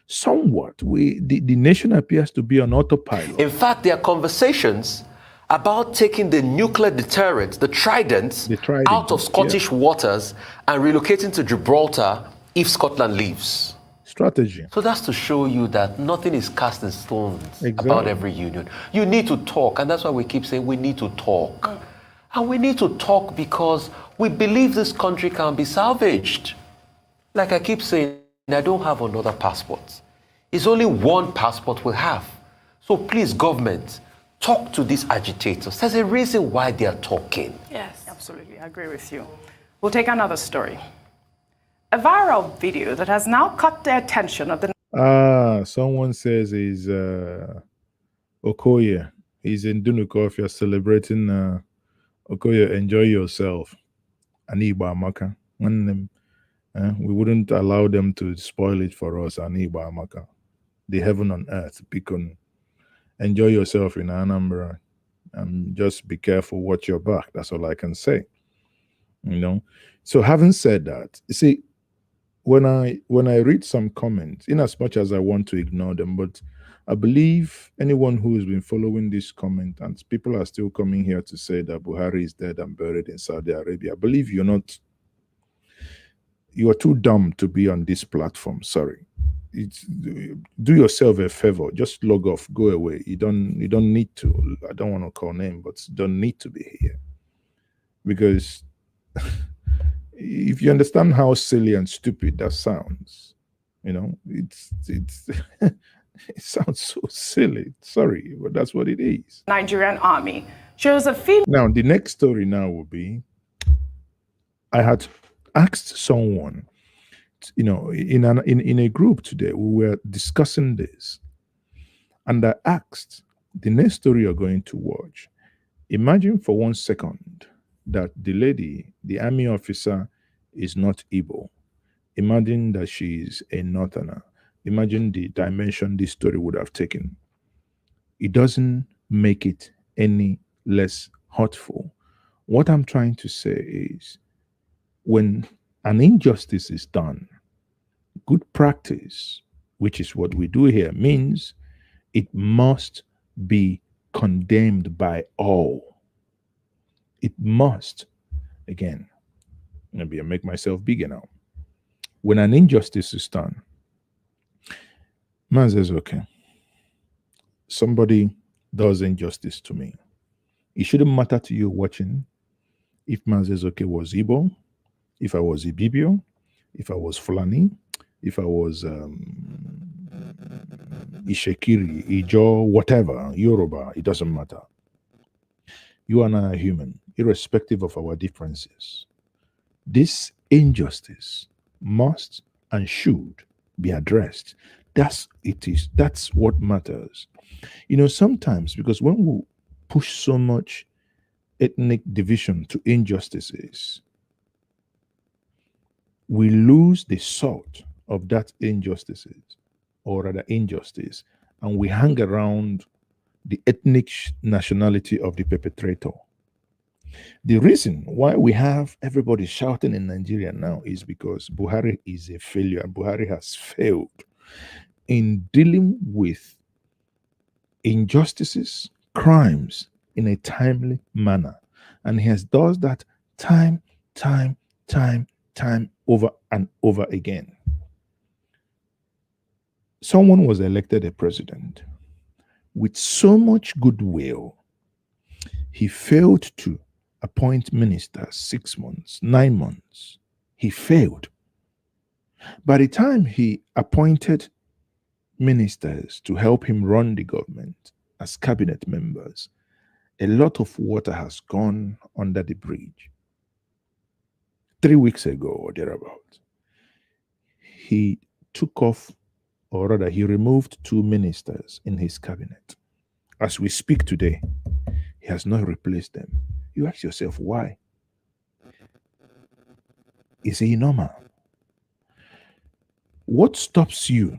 somewhat the nation appears to be on autopilot. In fact, there are conversations about taking the nuclear deterrent, the Trident, out of Scottish waters and relocating to Gibraltar if Scotland leaves. Strategy. So that's to show you that nothing is cast in stone about every union. You need to talk, and that's why we keep saying we need to talk. And we need to talk because we believe this country can be salvaged. Like I keep saying, I don't have another passport. It's only one passport we have. So please, government, talk to these agitators. There's a reason why they are talking. Yes, absolutely. I agree with you. We'll take another story. A viral video that has now caught the attention of the... Someone says he's Okoye. He's in Dunuko. If you're celebrating Okoye, enjoy yourself. Aniba Amaka. We wouldn't allow them to spoil it for us. Aniba Amaka. The heaven on earth. Beacon. Enjoy yourself in Anambra. And just be careful, watch your back. That's all I can say. You know. So having said that, you see, when I read some comments, in as much as I want to ignore them, but I believe anyone who has been following this comment, and people are still coming here to say that Buhari is dead and buried in Saudi Arabia, I believe you are too dumb to be on this platform. Sorry. Do yourself a favor, just log off, go away. You don't need to. I don't want to call name, but you don't need to be here. Because if you understand how silly and stupid that sounds, you know, it's it sounds so silly. Sorry, but that's what it is. Nigerian army shows a female. Now, the next story now will be, I had asked someone, you know, in a group today, we were discussing this, and I asked, the next story you're going to watch, imagine for 1 second that the lady, the army officer, is not Igbo. Imagine that she is a northerner. Imagine the dimension this story would have taken. It doesn't make it any less hurtful. What I'm trying to say is, when an injustice is done, good practice, which is what we do here, means it must be condemned by all. It must. Again, maybe I make myself bigger now. When an injustice is done, man says, okay, somebody does injustice to me. It shouldn't matter to you watching if man says, okay, was Igbo, if I was Ibibio, if I was Fulani, if I was Ishekiri, Ijo, whatever, Yoruba, it doesn't matter. You and I are human, irrespective of our differences. This injustice must and should be addressed. That's what matters. You know, sometimes, because when we push so much ethnic division to injustices, we lose the salt of that injustices, or rather injustice, and we hang around the ethnic nationality of the perpetrator. The reason why we have everybody shouting in Nigeria now is because Buhari is a failure, and Buhari has failed in dealing with injustices, crimes in a timely manner. And he has does that time over and over again. Someone was elected a president with so much goodwill. He failed to appoint ministers 6 months, 9 months. He failed. By the time he appointed ministers to help him run the government as cabinet members, a lot of water has gone under the bridge. 3 weeks ago or thereabout, he took off, or rather he removed 2 ministers in his cabinet. As we speak today, He has not replaced them. You ask yourself, why? Is he normal? What stops you?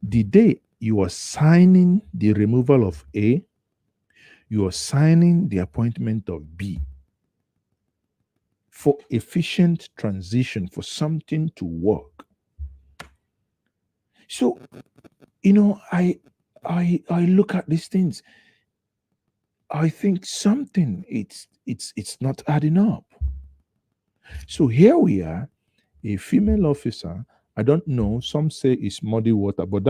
The day you are signing the removal of A, you are signing the appointment of B for efficient transition, for something to work. So, I look at these things. I think something it's not adding up. So here we are, a female officer. I don't know. Some say it's muddy water, but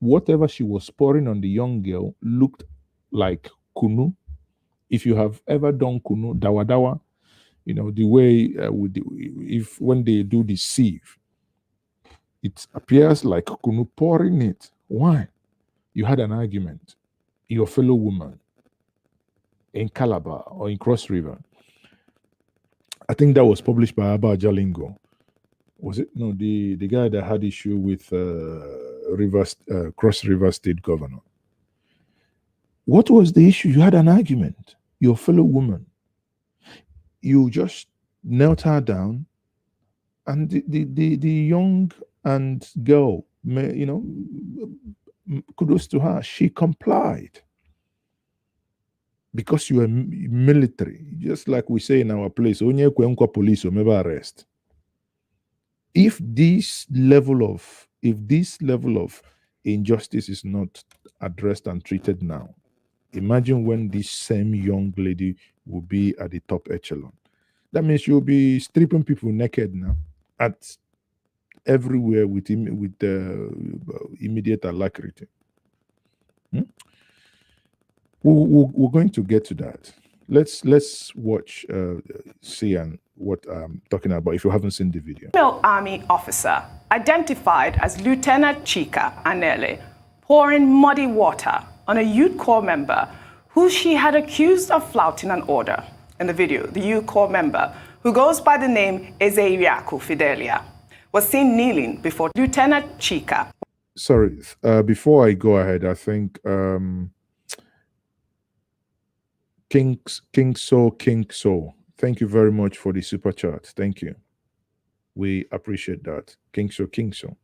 whatever she was pouring on the young girl looked like kunu. If you have ever done kunu, dawa dawa, the way when they do the sieve, it appears like kunu pouring it. Why? You had an argument. Your fellow woman in Calabar or in Cross River. I think that was published by Abba Jalingo. Was it? No, the guy that had issue with Cross River State Governor. What was the issue? You had an argument. Your fellow woman. You just knelt her down, and the young and girl, kudos to her. She complied. Because you are military, just like we say in our place, onye kwenkwa police or maybe arrest. If this level of injustice is not addressed and treated now, imagine when this same young lady will be at the top echelon. That means you'll be stripping people naked now at everywhere with immediate alacrity. We're going to get to that. Let's watch see and what I'm talking about if you haven't seen the video. Female army officer identified as Lieutenant Chika Anele pouring muddy water on a youth corps member who she had accused of flouting an order. In the video, the youth corps member, who goes by the name Ezeiyaku Fidelia, was seen kneeling before Lieutenant Chika. Sorry, before I go ahead, I think King So, thank you very much for the super chat. Thank you. We appreciate that. King So.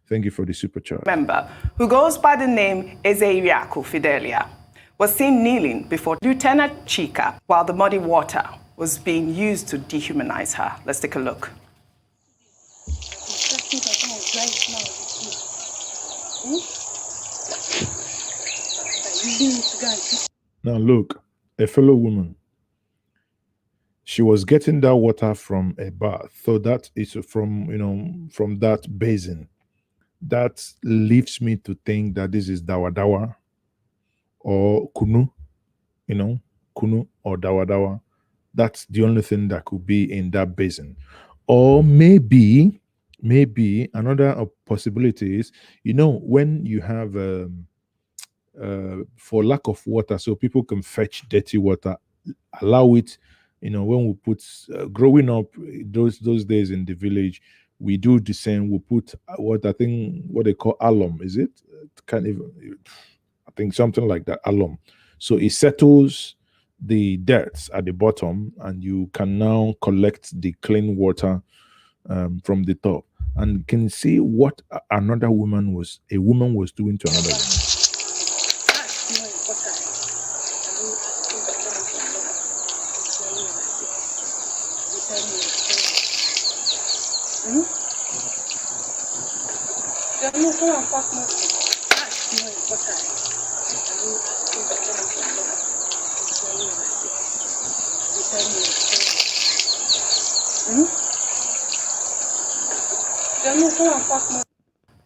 Thank you for the super chat. Member, who goes by the name Ezeiyaku Fidelia, was seen kneeling before Lieutenant Chika while the muddy water was being used to dehumanize her. Let's take a look. Now look, a fellow woman. She was getting that water from a bath, so that is from that basin. That leads me to think that this is dawa dawa or kunu, kunu or dawa dawa. That's the only thing that could be in that basin. Or maybe another possibility is, when you have for lack of water, so people can fetch dirty water, allow it. When we put growing up those days in the village, we do the same. We put what they call alum. Is it? I think something like that, alum. So it settles the dirt at the bottom, and you can now collect the clean water from the top, and can see what another woman was doing to another woman.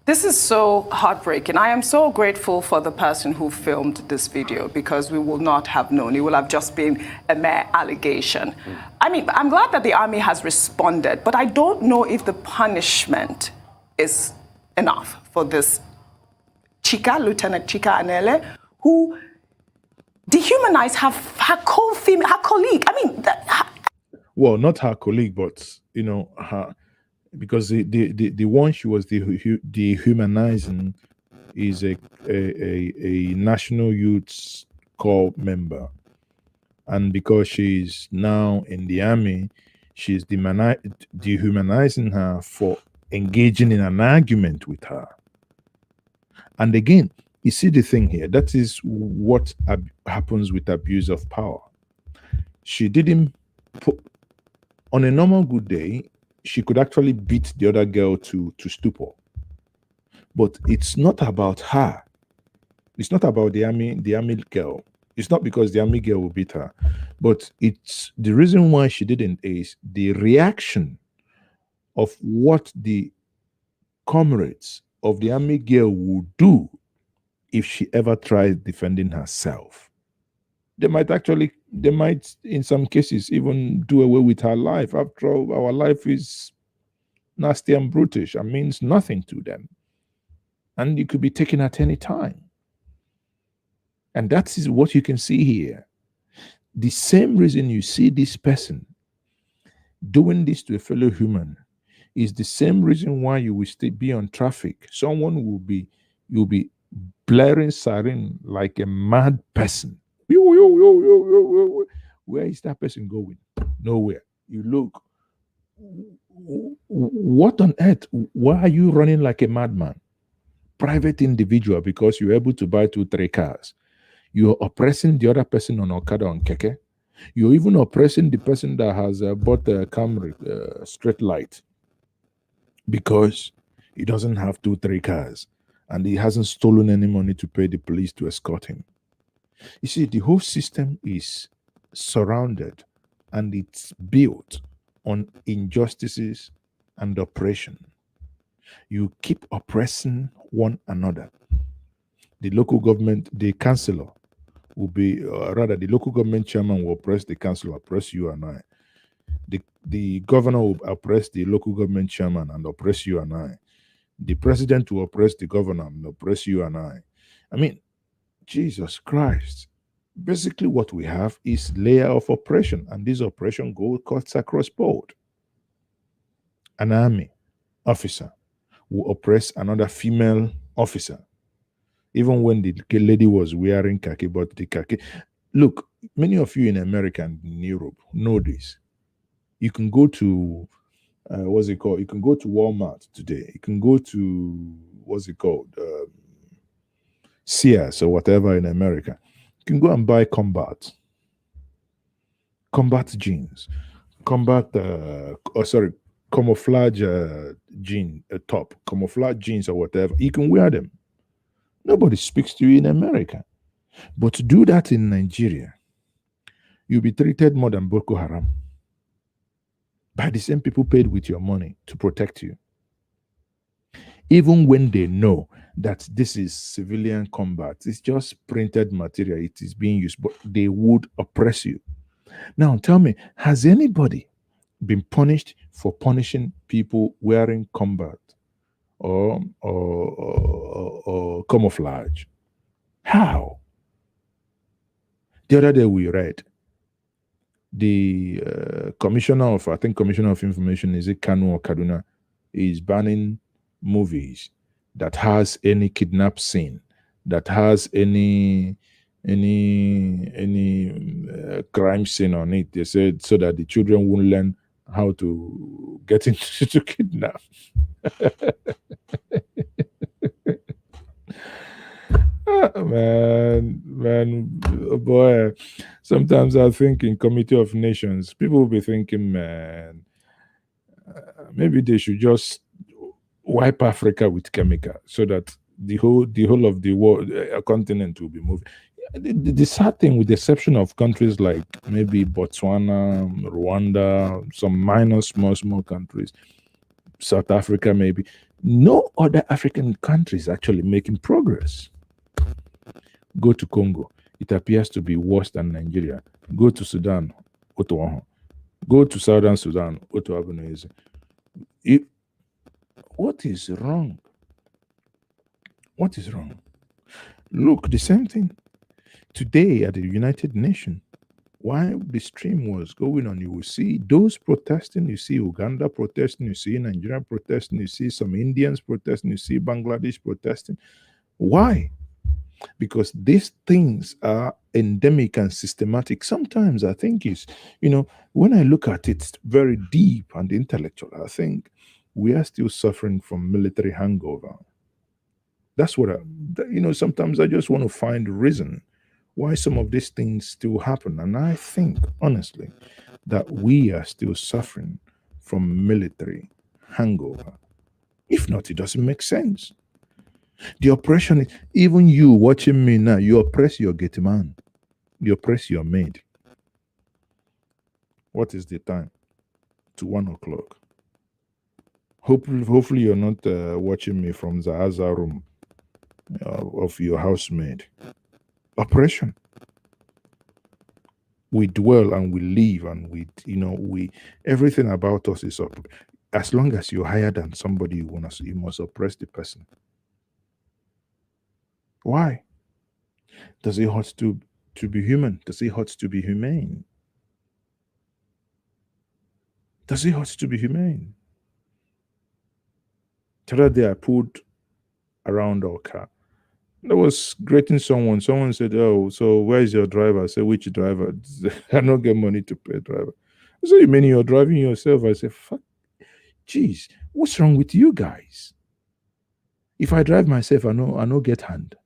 This is so heartbreaking. I am so grateful for the person who filmed this video, because we will not have known. It will have just been a mere allegation. I mean, I'm glad that the army has responded, but I don't know if the punishment is enough for this Lieutenant Chika Anele, who dehumanized her colleague. I mean, well, not her colleague, but her. Because the one she was dehumanizing is a National Youth Corps member. And because she's now in the army, she's dehumanizing her for engaging in an argument with her. And again, you see the thing here. That is what happens with abuse of power. She didn't put, on a normal good day, she could actually beat the other girl to stupor. But it's not about her. It's not about the army girl. It's not because the army girl will beat her. But it's the reason why she didn't is the reaction of what the comrades of the army girl would do if she ever tries defending herself. They might, in some cases, even do away with her life. After all, our life is nasty and brutish and means nothing to them. And it could be taken at any time. And that is what you can see here. The same reason you see this person doing this to a fellow human is the same reason why you will still be on traffic. You'll be blaring siren like a mad person. Where is that person going? Nowhere. You look. What on earth? Why are you running like a madman? Private individual, because you're able to buy 2-3 cars. You're oppressing the other person on Okada, on Keke. You're even oppressing the person that has bought a Camry straight light because he doesn't have 2-3 cars and he hasn't stolen any money to pay the police to escort him. You see, the whole system is surrounded and it's built on injustices and oppression. You keep oppressing one another. The local government, the councillor, will be, the local government chairman will oppress the councillor, oppress you and I. The governor will oppress the local government chairman and oppress you and I. The president will oppress the governor and oppress you and I. I mean, Jesus Christ. Basically, what we have is layer of oppression, and this oppression cuts across board. An army officer will oppress another female officer, even when the lady was wearing khaki. But the khaki, look, many of you in America and in Europe know this. You can go to what's it called? You can go to Walmart today. You can go to what's it called? Sears or whatever in America. You can go and buy combat jeans, camouflage top, camouflage jeans or whatever. You can wear them. Nobody speaks to you in America. But to do that in Nigeria, you'll be treated more than Boko Haram by the same people paid with your money to protect you. Even when they know that this is civilian combat, it's just printed material, it is being used, but they would oppress you. Now tell me, has anybody been punished for punishing people wearing combat or camouflage? How? The other day we read the commissioner of information, is it Kanu or Kaduna, is banning movies that has any kidnap scene, that has any crime scene on it. They said so that the children won't learn how to get into kidnap. Man, oh boy. Sometimes I think in Committee of Nations, people will be thinking, man, maybe they should just wipe Africa with chemical so that the whole of the world, continent will be moving. The sad thing, with the exception of countries like maybe Botswana, Rwanda, some minor small countries, South Africa maybe, no other African countries actually making progress. Go to Congo, it appears to be worse than Nigeria. Go to Sudan, Otoaho. Go to Southern Sudan, Otoabenese. What is wrong? What is wrong? Look, the same thing. Today at the United Nations, while the stream was going on, you will see those protesting, you see Uganda protesting, you see Nigeria protesting, you see some Indians protesting, you see Bangladesh protesting. Why? because these things are endemic and systematic. Sometimes I think it's, when I look at it very deep and intellectual, I think we are still suffering from military hangover. That's what sometimes I just want to find reason why some of these things still happen. And I think, honestly, that we are still suffering from military hangover. If not, it doesn't make sense. The oppression, even you watching me now, you oppress your gate man, you oppress your maid. What is the time? To 1 o'clock. Hopefully you're not watching me from the other room of your housemaid. Oppression. We dwell and we live and we everything about us is up. As long as you're higher than somebody, you must oppress the person. Why? Does it hurt to be human? Does it hurt to be humane? Does it hurt to be humane? The other day I pulled around our car. I was greeting someone. Someone said, "Oh, so where's your driver?" I said, "Which driver?" I don't get money to pay driver. I said, "You mean you're driving yourself?" I said, "Fuck, jeez, what's wrong with you guys? If I drive myself, I know get hand.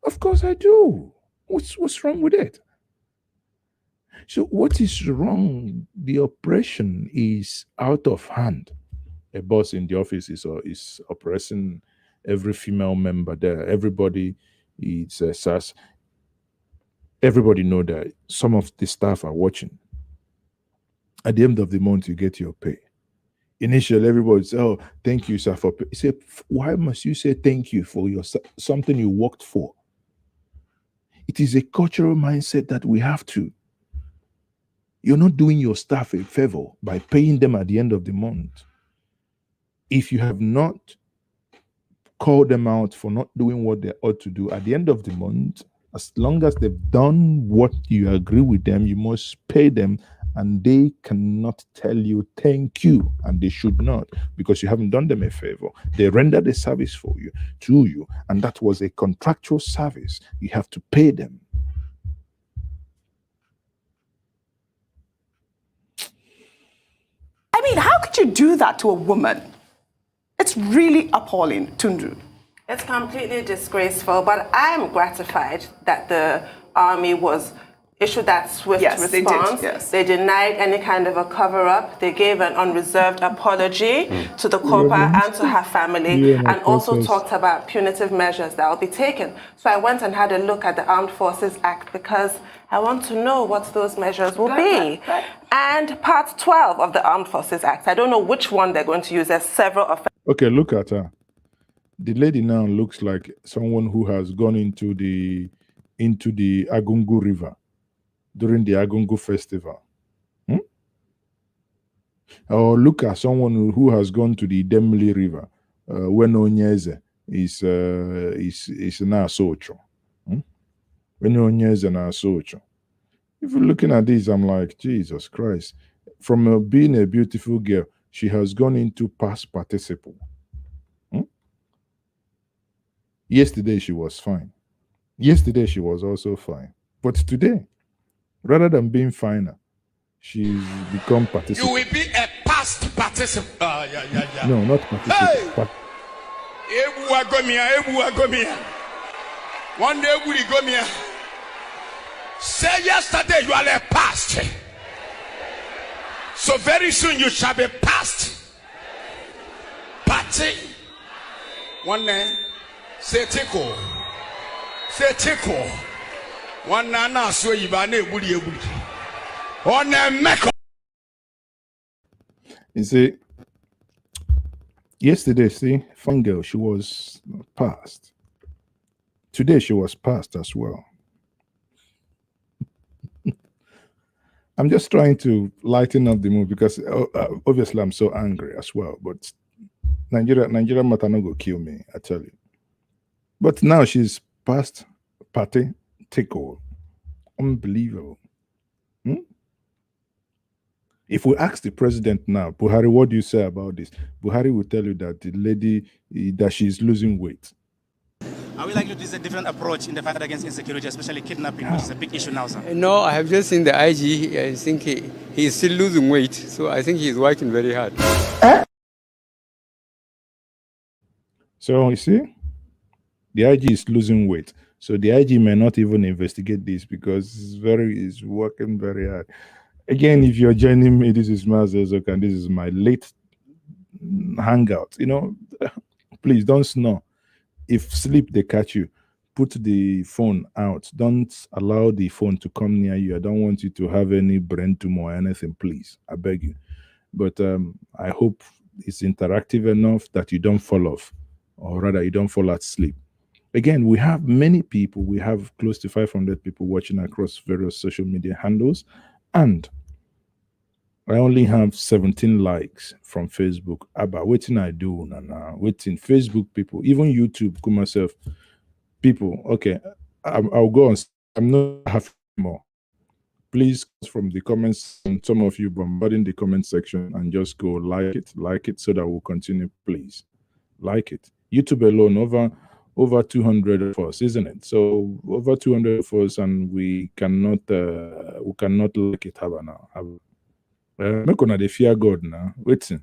Of course I do. What's wrong with it?" So what is wrong? The oppression is out of hand. A boss in the office is oppressing every female member there. Everybody is SAS. Everybody know that some of the staff are watching. At the end of the month, you get your pay. Initially, everybody says, "Oh, thank you, sir, for pay." You say, why must you say thank you for something you worked for? It is a cultural mindset that we have to. You're not doing your staff a favor by paying them at the end of the month. If you have not called them out for not doing what they ought to do at the end of the month, as long as they've done what you agree with them, you must pay them, and they cannot tell you thank you, and they should not, because you haven't done them a favor. They rendered a service for you, to you, and that was a contractual service. You have to pay them. I mean, how could you do that to a woman? It's really appalling, Tundu. It's completely disgraceful, but I'm gratified that the army was issued that swift response. They did, yes. They denied any kind of a cover-up. They gave an unreserved apology to the corper and to her family, and also talked about punitive measures that will be taken. So I went and had a look at the Armed Forces Act because I want to know what those measures will be. And Part 12 of the Armed Forces Act, I don't know which one they're going to use. There's several offenses. Okay, look at her. The lady now looks like someone who has gone into the Agungu River during the Agungu festival. Or look at someone who has gone to the Demli River when Onyeze is now Socho. When Onyeze now Socho. If you're looking at this, I'm like, Jesus Christ. From being a beautiful girl, she has gone into past participle. Yesterday she was fine. Yesterday she was also fine. But today, rather than being finer, she's become participle. You will be a past participant. No, not participant. Hey! One day we go me. Say yesterday you are a past. So very soon you shall be past. Party. One day. Say tickle. Say tickle. One nana so you ba na ebuli. On a meko. You see, yesterday, fun girl, she was past. Today she was past as well. I'm just trying to lighten up the mood because obviously I'm so angry as well. But Nigeria matter no go kill me, I tell you. But now she's past party tickle. Unbelievable. If we ask the president now, Buhari, what do you say about this? Buhari will tell you that the lady, that she's losing weight. Are we likely to see a different approach in the fight against insecurity, especially kidnapping, which is a big issue now, sir? No, I have just seen the IG. I think he is still losing weight, so I think he's working very hard. So you see, the IG is losing weight. So the IG may not even investigate this because it's working very hard. Again, if you're joining me, this is Mazezok and this is my late hangout. You know, please don't snore. If sleep they catch you, put the phone out. Don't allow the phone to come near you. I don't want you to have any brain tumor or anything, please. I beg you. But I hope it's interactive enough that you don't fall off, or rather you don't fall asleep. Again, we have many people. We have close to 500 people watching across various social media handles. And I only have 17 likes from Facebook. About waiting I do now. Waiting Facebook people, even YouTube, myself, people. Okay, I'll go on. I'm not half more. Please, from the comments, and some of you bombarding the comment section, and just go like it, so that we'll continue. Please, like it. YouTube alone, over 200 of us, isn't it? So over 200 of us, and we cannot like it. Have now. Make on the fear God now. Waiting.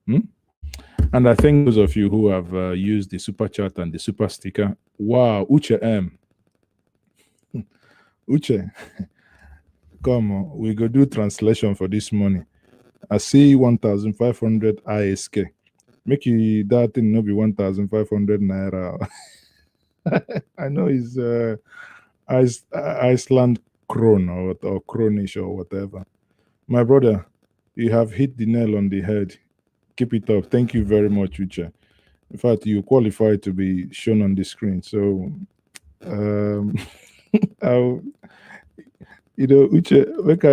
And I thank those of you who have used the super chat and the super sticker. Wow, Uche M. Uche, come on, we go do translation for this money. I see 1,500 ISK. Make you that thing not be 1,500 naira. I know it's Iceland krone or kronish or whatever. My brother, you have hit the nail on the head. Keep it up. Thank you very much, Uche. In fact, you qualify to be shown on the screen. So, Uche,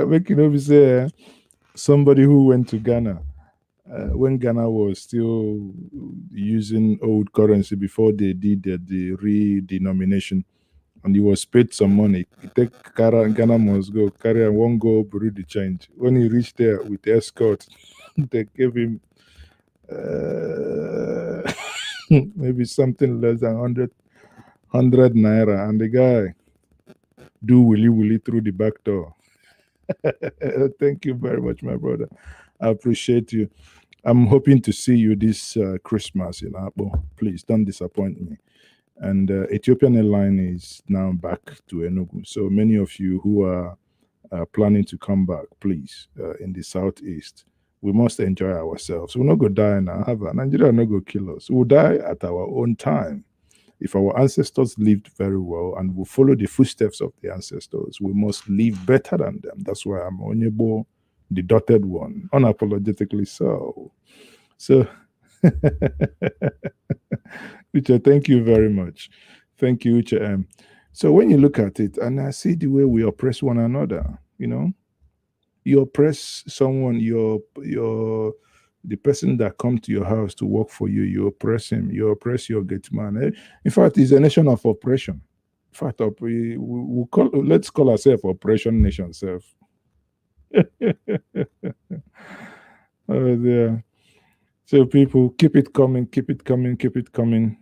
make you say somebody who went to Ghana when Ghana was still using old currency before they did the redenomination. And he was paid some money. He take Ghana must go, carry one go bury the change. When he reached there with the escort, they gave him maybe something less than 100 naira. And the guy do willy through the back door. Thank you very much, my brother. I appreciate you. I'm hoping to see you this Christmas in Abo. Please don't disappoint me. And Ethiopian Airline is now back to Enugu. So many of you who are planning to come back, please, in the southeast, we must enjoy ourselves. We're not going to die now. Nigeria not going to kill us. We'll die at our own time. If our ancestors lived very well and we follow the footsteps of the ancestors, we must live better than them. That's why I'm Onyebo, the dotted one, unapologetically so. So, Uche, thank you very much. Thank you, Uche. So when you look at it, and I see the way we oppress one another, you know, you oppress someone, the person that come to your house to work for you, you oppress him, you oppress your gate man. In fact, it's a nation of oppression. In fact, let's call ourselves oppression nation self. Oh, dear. So people, keep it coming, keep it coming, keep it coming.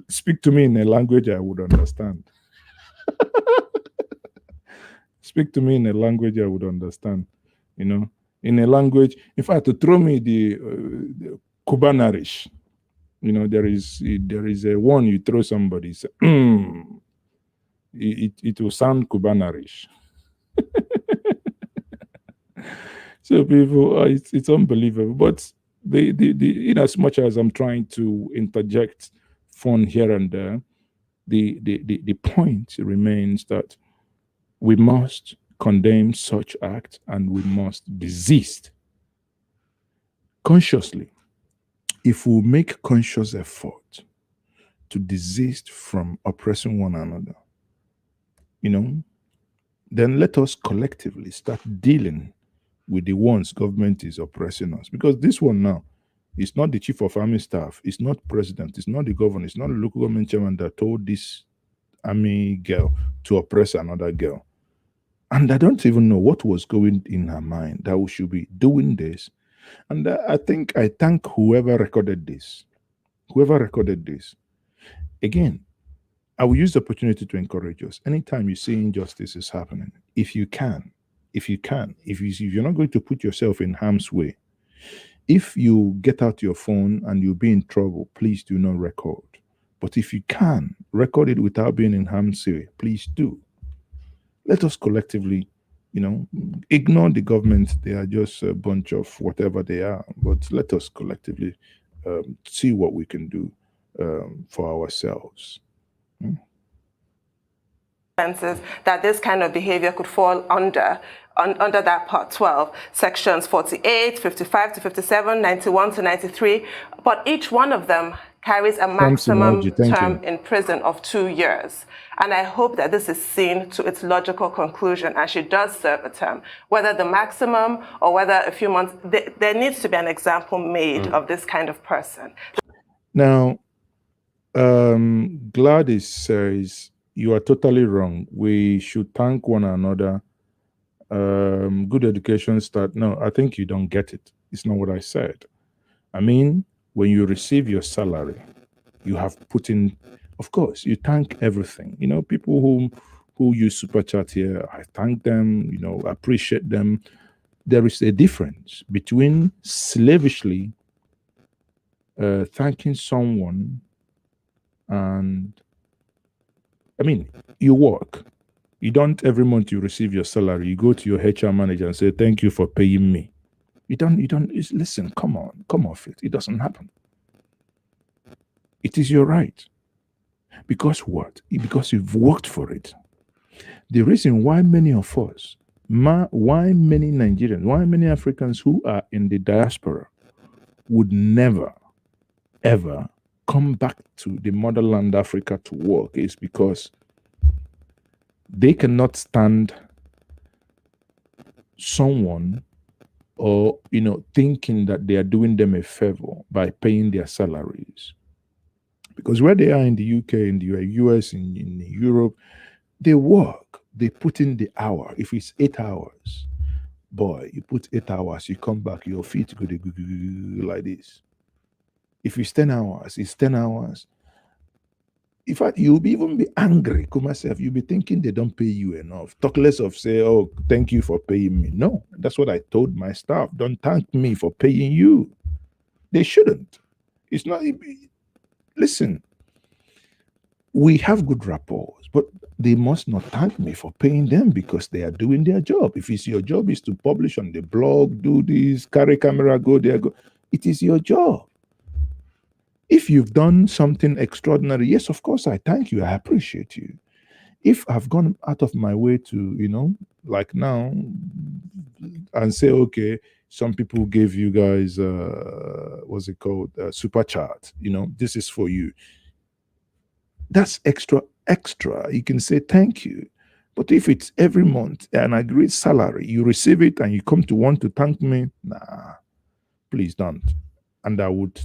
Speak to me in a language I would understand. Speak to me in a language I would understand, you know. In a language, in fact, to throw me the Cubanarish, you know, there is a one you throw somebody, say, it will sound Cubanarish. So people, it's unbelievable. But in as much as I'm trying to interject fun here and there, the point remains that we must condemn such acts and we must desist consciously. If we make conscious effort to desist from oppressing one another, you know, then let us collectively start dealing with the ones government is oppressing us. Because this one now is not the chief of army staff, it's not president, it's not the governor, it's not the local government chairman that told this army girl to oppress another girl. And I don't even know what was going in her mind that we should be doing this. And I thank whoever recorded this. whoever recorded this, again, I will use the opportunity to encourage us. Anytime you see injustice is happening, if you're not going to put yourself in harm's way, if you get out your phone and you'll be in trouble, please do not record. But if you can record it without being in harm's way, please do. Let us collectively, ignore the government. They are just a bunch of whatever they are. But let us collectively see what we can do for ourselves. That this kind of behavior could fall under that part 12, sections 48, 55 to 57, 91 to 93, but each one of them carries a maximum term in prison of 2 years. And I hope that this is seen to its logical conclusion and she does serve a term, whether the maximum or whether a few months, there needs to be an example made of this kind of person. Now, Gladys says, you are totally wrong. We should thank one another. Good education start. No, I think you don't get it. It's not what I said. I mean, when you receive your salary, you have put in, of course, you thank everything. People who use Super Chat here, I thank them, appreciate them. There is a difference between slavishly thanking someone and, you work. You don't, every month you receive your salary, you go to your HR manager and say, thank you for paying me. Listen, come off it. It doesn't happen. It is your right. Because what? Because you've worked for it. The reason why many of us, why many Nigerians, why many Africans who are in the diaspora would never, ever come back to the motherland Africa to work is because they cannot stand someone or, thinking that they are doing them a favor by paying their salaries. Because where they are in the UK, in the US, in Europe, they work. They put in the hour. If it's 8 hours, boy, you put 8 hours, you come back, your feet go like this. If it's 10 hours, it's 10 hours. In fact, you'll even be angry, myself. You'll be thinking they don't pay you enough. Talk less of say, oh, thank you for paying me. No, that's what I told my staff. Don't thank me for paying you. They shouldn't. It's not. Listen, we have good rapport, but they must not thank me for paying them because they are doing their job. If it's your job is to publish on the blog, do this, carry camera, go there, go. It is your job. If you've done something extraordinary, yes, of course, I thank you. I appreciate you. If I've gone out of my way to, like now, and say, okay, some people gave you guys, what's it called, super chat, this is for you. That's extra. You can say thank you. But if it's every month an agreed salary, you receive it and you come to want to thank me, nah, please don't. And I would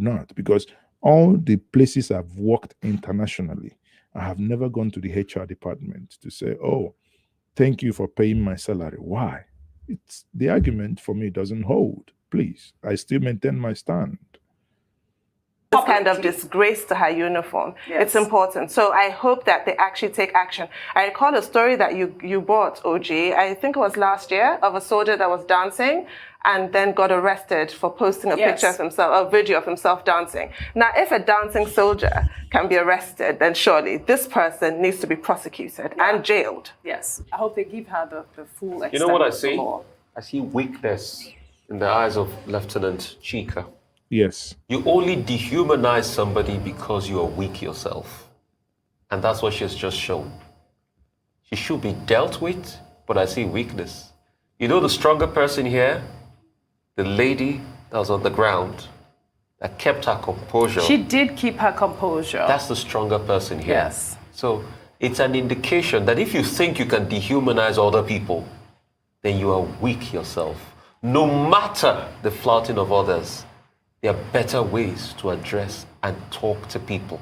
not, because all the places I've worked internationally, I have never gone to the HR department to say, oh, thank you for paying my salary. Why? It's the argument for me doesn't hold. Please, I still maintain my stand. This kind of disgrace to her uniform. Yes. It's important. So I hope that they actually take action. I recall a story that you brought, OG, I think it was last year, of a soldier that was dancing and then got arrested for posting a picture of himself, a video of himself dancing. Now, if a dancing soldier can be arrested, then surely this person needs to be prosecuted and jailed. Yes. I hope they give her the full extent. You know what I of the see? law. I see weakness in the eyes of Lieutenant Chika. Yes. You only dehumanize somebody because you are weak yourself. And that's what she's just shown. She should be dealt with, but I see weakness. You know the stronger person here? The lady that was on the ground, that kept her composure. She did keep her composure. That's the stronger person here. Yes. So it's an indication that if you think you can dehumanize other people, then you are weak yourself. No matter the flouting of others, there are better ways to address and talk to people.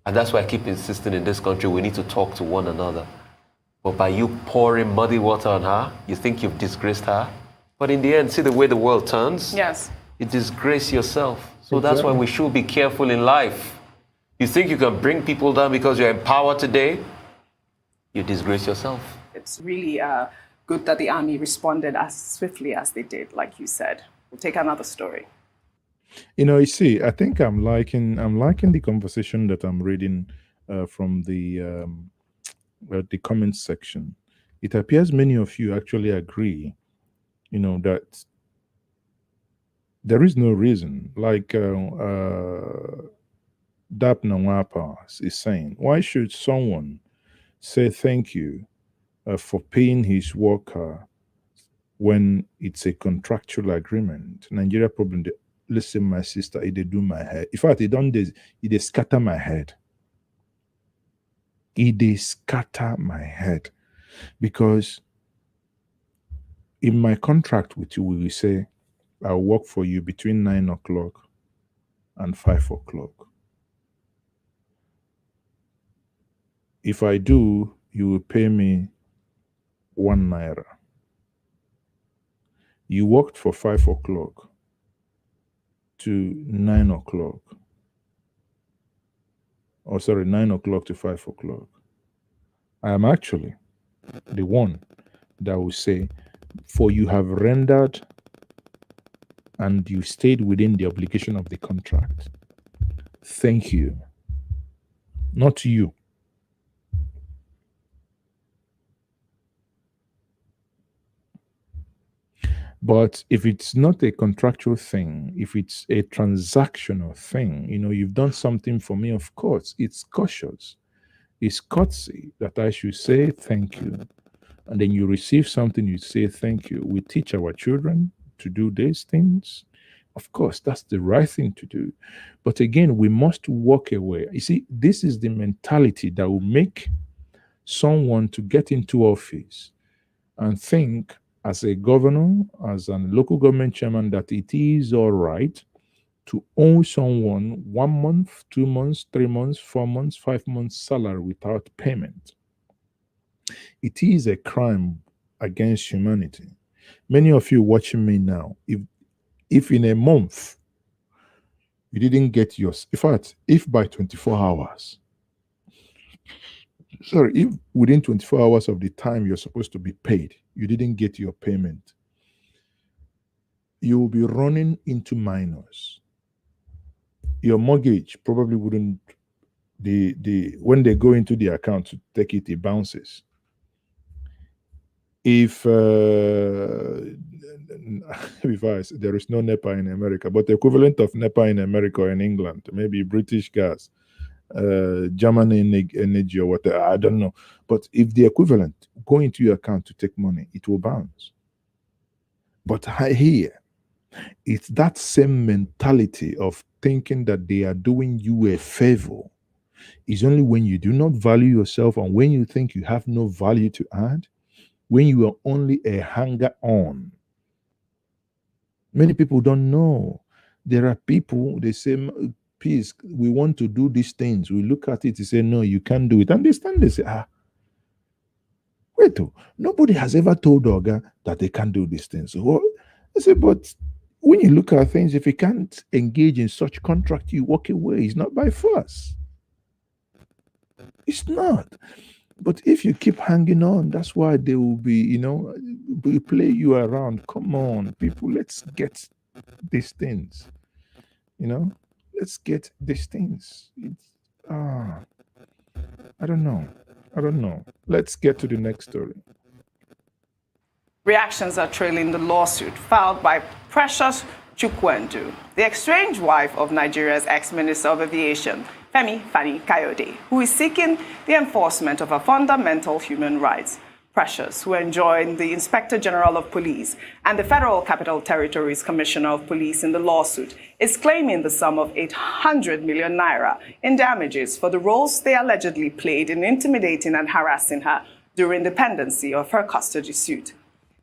And that's why I keep insisting in this country, we need to talk to one another. But by you pouring muddy water on her, you think you've disgraced her. But in the end, see the way the world turns? Yes. You disgrace yourself. So that's why we should be careful in life. You think you can bring people down because you're in power today? You disgrace yourself. It's really good that the army responded as swiftly as they did, like you said. We'll take another story. You see, I think I'm liking the conversation that I'm reading from the comments section. It appears many of you actually agree, that there is no reason, like Dapna Wapa is saying, why should someone say thank you for paying his worker when it's a contractual agreement? Nigeria problem. Listen, my sister, it they do my head. In fact, it they scatter my head. It they scatter my head. Because in my contract with you, we will say, I'll work for you between 9 o'clock and 5 o'clock. If I do, you will pay me 1 naira. You worked for 5 o'clock to 9 o'clock. Oh, sorry, 9 o'clock to 5 o'clock. I am actually the one that will say, for you have rendered and you stayed within the obligation of the contract. Thank you. Not you. But if it's not a contractual thing, if it's a transactional thing, you've done something for me, of course, it's cautious. It's courtesy that I should say thank you. And then you receive something, you say thank you. We teach our children to do these things. Of course, that's the right thing to do. But again, we must walk away. You see, this is the mentality that will make someone to get into office and think, as a governor, as a local government chairman, that it is all right to owe someone 1 month, 2 months, 3 months, 4 months, 5 months salary without payment. It is a crime against humanity. Many of you watching me now, if in a month you didn't get yours, in fact, if by 24 hours, sorry, if within 24 hours of the time you're supposed to be paid, you didn't get your payment, you will be running into minus. Your mortgage probably wouldn't, when they go into the account to take it, it bounces. If there is no NEPA in America, but the equivalent of NEPA in America or in England, maybe British gas, German energy or whatever, I don't know. But if the equivalent go into your account to take money, it will bounce. But here, it's that same mentality of thinking that they are doing you a favor. It's only when you do not value yourself and when you think you have no value to add, when you are only a hanger-on. Many people don't know. There are people, they say, please, we want to do these things. We look at it and say, no, you can't do it. And they stand, they say, wait, nobody has ever told Oga that they can't do these things. So I say, but when you look at things, if you can't engage in such contract, you walk away. It's not by force. It's not. But if you keep hanging on, that's why they will be, we play you around. Come on, people, let's get these things. Let's get these things. I don't know. Let's get to the next story. Reactions are trailing the lawsuit filed by Precious Chukwendu, the estranged wife of Nigeria's ex-Minister of Aviation, Femi Fani-Kayode, who is seeking the enforcement of her fundamental human rights. Precious, who joined the Inspector General of Police and the Federal Capital Territories Commissioner of Police in the lawsuit, is claiming the sum of 800 million naira in damages for the roles they allegedly played in intimidating and harassing her during the pendency of her custody suit.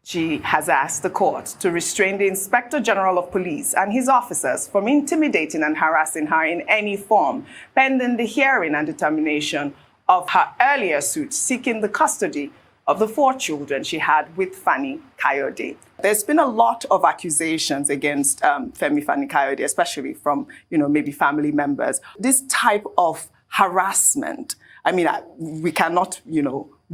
She has asked the court to restrain the Inspector General of Police and his officers from intimidating and harassing her in any form, pending the hearing and determination of her earlier suit seeking the custody of the 4 children she had with Fani Kayode. There's been a lot of accusations against Femi Fani Kayode, especially from, maybe family members. This type of harassment, I mean, we cannot,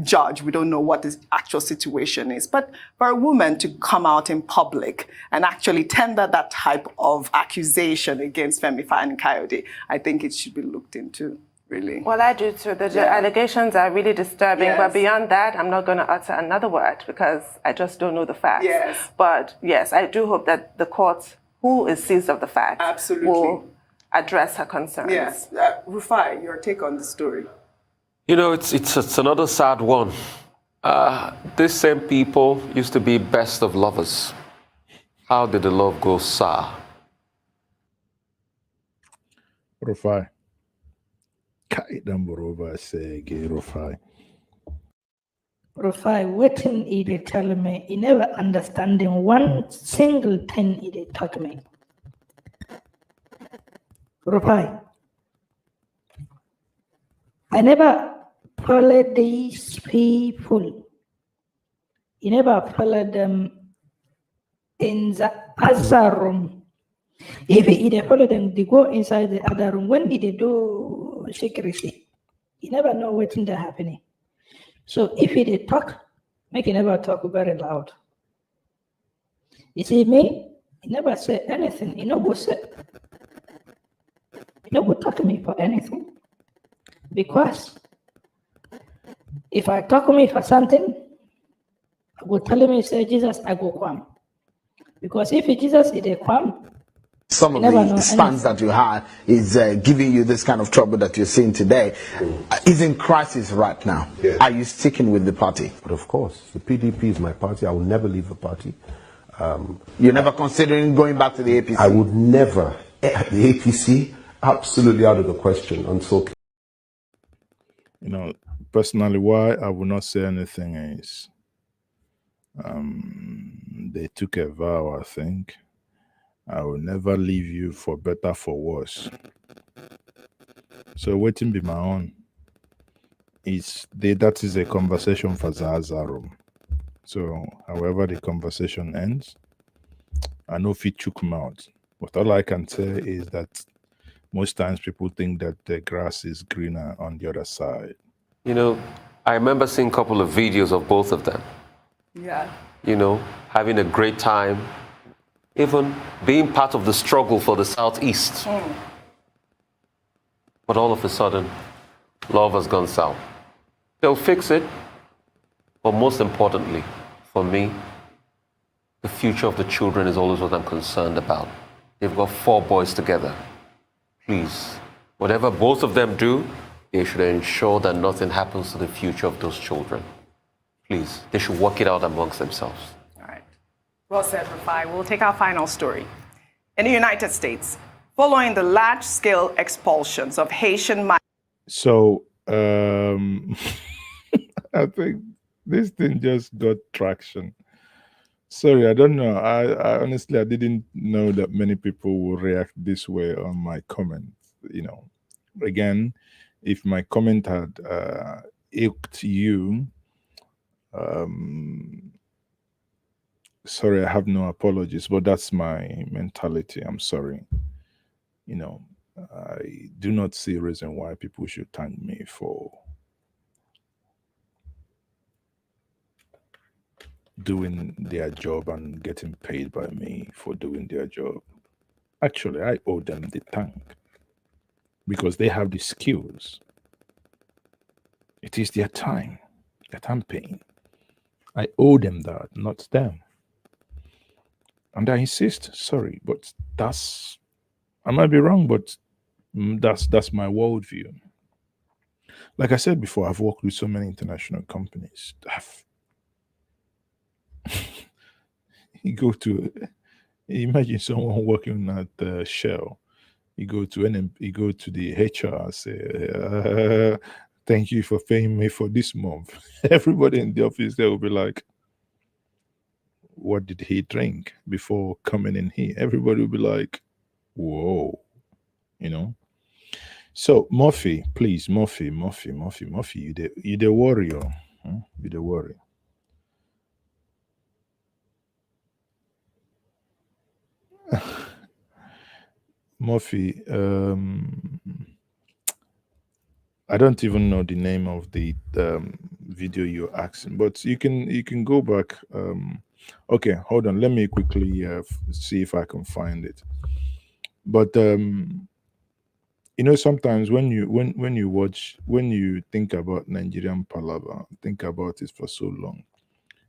judge. We don't know what the actual situation is. But for a woman to come out in public and actually tender that type of accusation against Femi Fani Kayode, I think it should be looked into. Really? Well, I do too. The allegations are really disturbing. Yes. But beyond that, I'm not going to utter another word because I just don't know the facts. Yes. But yes, I do hope that the court, who is seized of the facts, will address her concerns. Yes. Rufai, your take on the story? It's another sad one. These same people used to be best of lovers. How did the love go sour? Rufai. Rufai, waiting he dey tell me, he never understanding one single thing he dey talk me. Rufai, I never follow these people. You never follow them in the other room. If they follow them, they go inside the other room. When they do secrecy, you never know what's happening. So if they talk, make you never talk very loud. You see me, he never say anything. You know go say, you know go talk to me for anything. Because if I talk to me for something, I go tell me say Jesus, I go come. Because if Jesus is a come, some of the stance that you had is giving you this kind of trouble that you're seeing today is in crisis right now. Yes. Are you sticking with the party? But of course, the PDP is my party. I will never leave the party. You're never considering going back to the APC? I would never. The APC, absolutely out of the question. And so, personally, why I will not say anything is they took a vow, I think. I will never leave you for better, for worse. So waiting be my own. That is a conversation for Zaza room. So however the conversation ends, I know if it took him out. But all I can say is that most times people think that the grass is greener on the other side. I remember seeing a couple of videos of both of them. Yeah. Having a great time. Even being part of the struggle for the Southeast. But all of a sudden, love has gone south. They'll fix it. But most importantly, for me, the future of the children is always what I'm concerned about. They've got 4 boys together. Please, whatever both of them do, they should ensure that nothing happens to the future of those children. Please, they should work it out amongst themselves. Well said, Rufai. We'll take our final story. In the United States, following the large-scale expulsions of Haitian migrants. So, I think this thing just got traction. Sorry, I don't know. I honestly, I didn't know that many people will react this way on my comment. Again, if my comment had irked you, sorry, I have no apologies, but that's my mentality. I'm sorry. I do not see a reason why people should thank me for doing their job and getting paid by me for doing their job. Actually, I owe them the thank because they have the skills. It is their time that I'm paying. I owe them that, not them. And I insist, sorry, but I might be wrong, but that's my worldview. Like I said before, I've worked with so many international companies. Imagine someone working at Shell. You go to the HR, say, thank you for paying me for this month. Everybody in the office there will be like, what did he drink before coming in here? Everybody will be like, whoa, So Murphy, please, Murphy, you the warrior. You don't worry. Murphy, I don't even know the name of the video you're asking, but you can go back. Okay, hold on. Let me quickly see if I can find it. But sometimes when you think about Nigerian palaver, think about it for so long,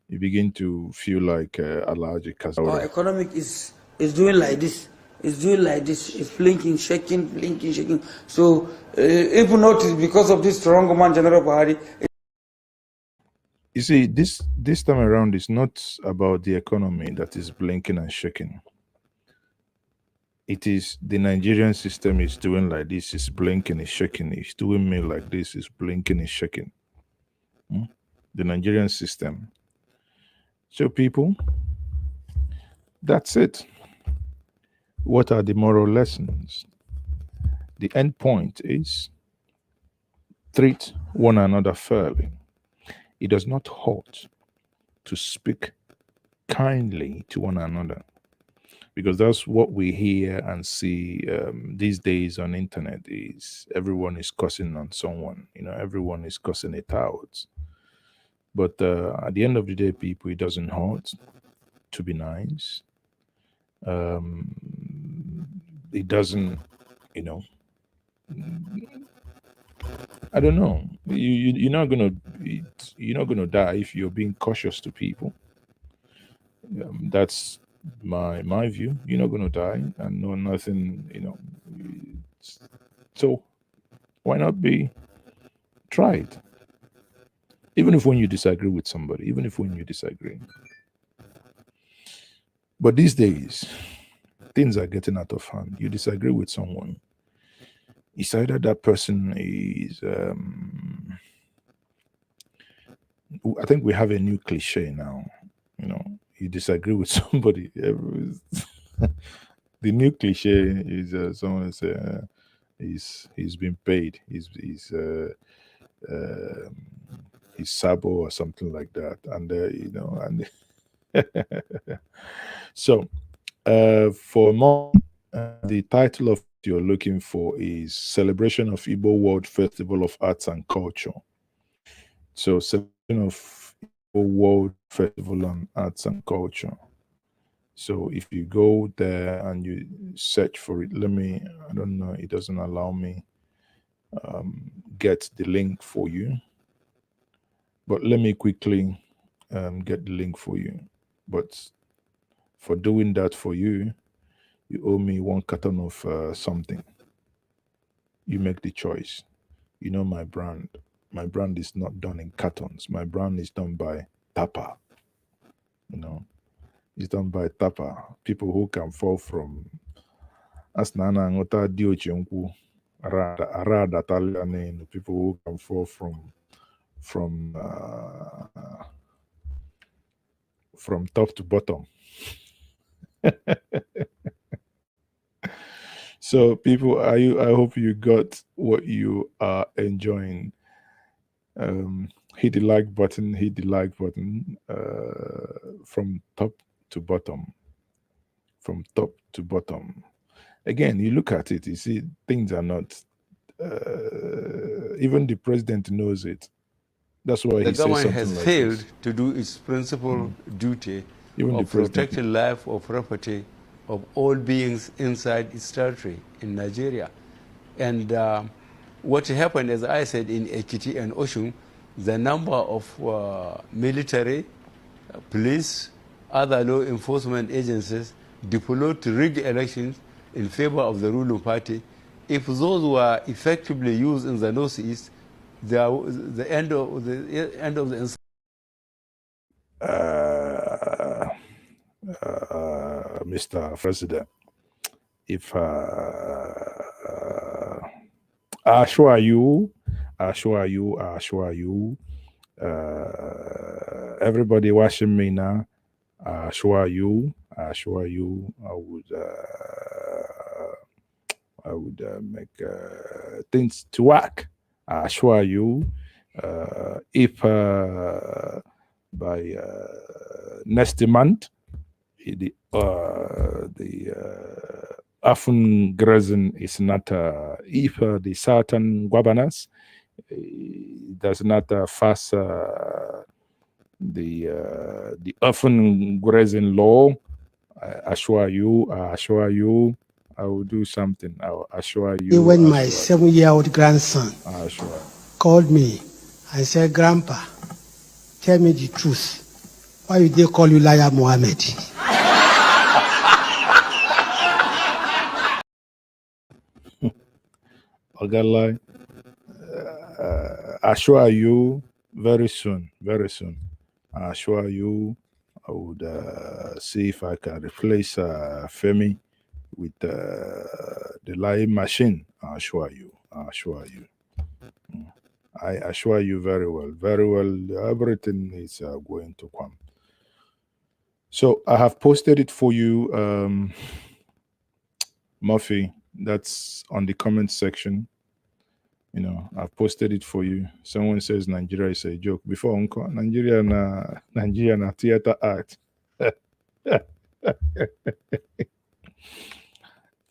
you begin to feel like Alhaji Our Kazaure. economic is doing like this. It's doing like this. It's blinking, shaking. So if not because of this strong man, General Buhari. You see, this time around, it's not about the economy that is blinking and shaking. It is the Nigerian system is doing like this, it's blinking, it's shaking. It's doing me like this, it's blinking, it's shaking. The Nigerian system. So people, that's it. What are the moral lessons? The end point is treat one another fairly. It does not hurt to speak kindly to one another, because that's what we hear and see these days on internet. Is everyone is cussing on someone, everyone is cussing it out. But at the end of the day, people, it doesn't hurt to be nice. It doesn't, I don't know. You're not gonna die if you're being cautious to people. That's my view. You're not gonna die and know nothing. So why not be tried? Even if when you disagree with somebody, even if when you disagree. But these days, things are getting out of hand. You disagree with someone. It's either that person is I think we have a new cliche now. You disagree with somebody. The new cliche is someone say he's been paid. He's sabo or something like that, and so for more, the title of what you're looking for is Celebration of Igbo World Festival of Arts and Culture. So celebration of Igbo World Festival on Arts and Culture. So if you go there and you search for it, I don't know, it doesn't allow me get the link for you. But let me quickly get the link for you. But for doing that for you, you owe me 1 carton of something. You make the choice. My brand. My brand is not done in cartons. My brand is done by Tapa. It's done by Tapa. People who can fall from Asnana Ngota Diochunku, Arada Talian, people who can fall from top to bottom. So people, I hope you got what you are enjoying. Hit the like button, from top to bottom. From top to bottom. Again, you look at it, you see things are not even the president knows it. That's why the he says government something has like failed this. to do its principal duty Even the of president. protecting life or property of all beings inside its territory in Nigeria. And what happened, as I said, in Ekiti and Oshun, the number of military, police, other law enforcement agencies deployed to rig elections in favor of the ruling party, if those were effectively used in the northeast, the end of the Mr. President, if I assure you, everybody watching me now, I assure you, I would make things to work. I assure you, If by next month the often grazing is not if the certain governors does not pass the often grazing law, I assure you, I will do something. I will assure you. When my 7-year-old grandson called me and said, "Grandpa, tell me the truth. Why would they call you Liar Mohammed?" Ogalai, I assure you very soon, I assure you, I would see if I can replace Femi with the lying machine. I assure you. I assure you very well. Everything is going to come. So I have posted it for you, Murphy. That's on the comment section. You know, I've posted it for you. Someone says Nigeria is a joke. Before Uncle, Nigeria na theater art.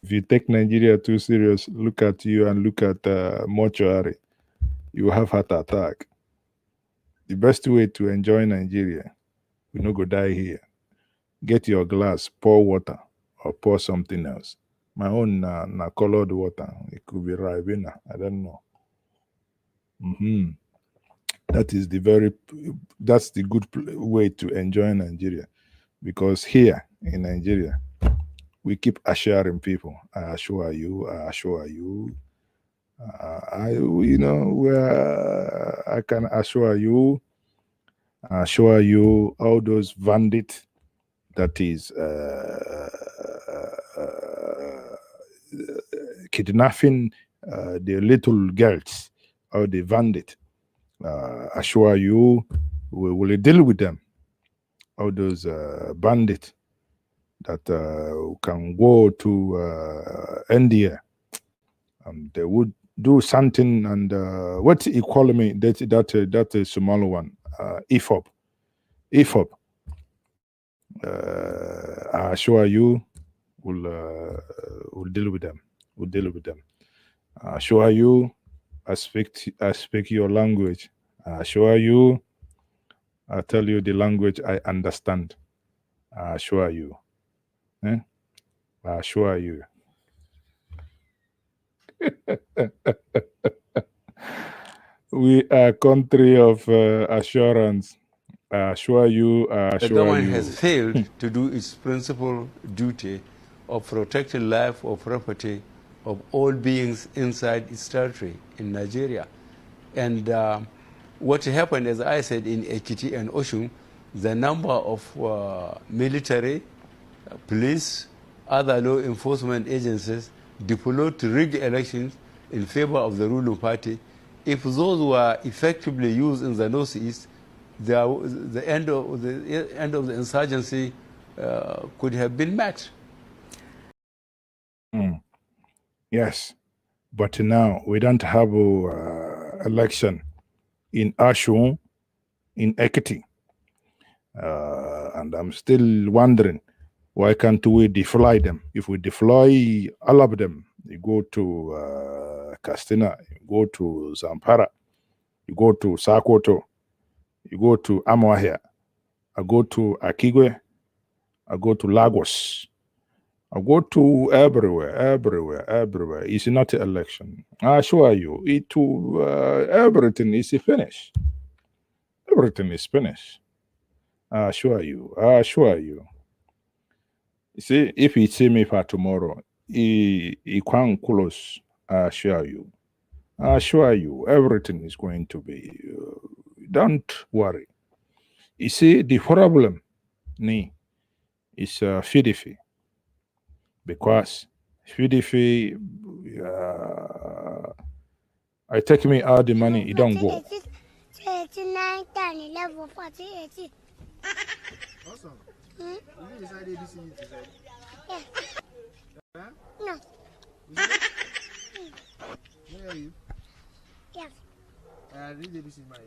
If you take Nigeria too serious, look at you and look at mortuary. You will have heart attack. The best way to enjoy Nigeria, we no go die here. Get your glass, pour water, or pour something else. My own na colored water. It could be Ribena. I don't know. That's the good way to enjoy Nigeria, because here in Nigeria we keep assuring people. I assure you. I can assure you. All those bandits that is kidnapping the little girls, or the bandit. Assure you, we will deal with them. All those bandits that can go to India, and they would do something. And what he call me? That is small one. IFOP. I assure you, we'll deal with them. I assure you, I speak your language. I assure you, I tell you the language I understand. I assure you. I assure you. We are a country of assurance. I assure you. The government has failed to do its principal duty of protecting life or property of all beings inside its territory in Nigeria. And what happened, as I said, in Ekiti and Oshun, the number of military, police, other law enforcement agencies deployed to rig elections in favor of the ruling party, if those were effectively used in the Northeast, the end of the insurgency could have been met. Yes, but now we don't have election in Ashun, in Ekiti, and I'm still wondering, why can't we deploy them? If we deploy all of them, you go to Castina, you go to Zampara, you go to Sakoto, you go to Amoahia, I go to Akigwe, I go to Lagos, I go to everywhere. It's not an election. I assure you, everything is finished. Everything is finished. I assure you. You see, if you see me for tomorrow, he can't close. I assure you, everything is going to be. Don't worry. You see, the problem is FDF. Because FDF, I take me all the money, it don't go. Awesome. You decided ABC today? Yeah. Huh? No. Where are you? Yeah. Read ABC, man.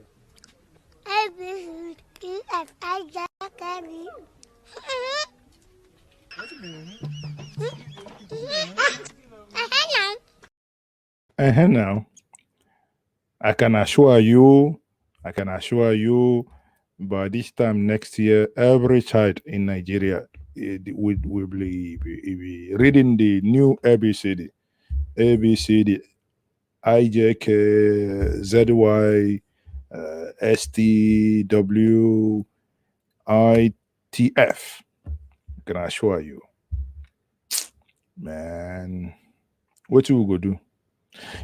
Now, I can assure you, by this time next year, every child in Nigeria will be reading the new ABCD, IJK, ZY, STW, ITF. I can assure you. Man, what you go do?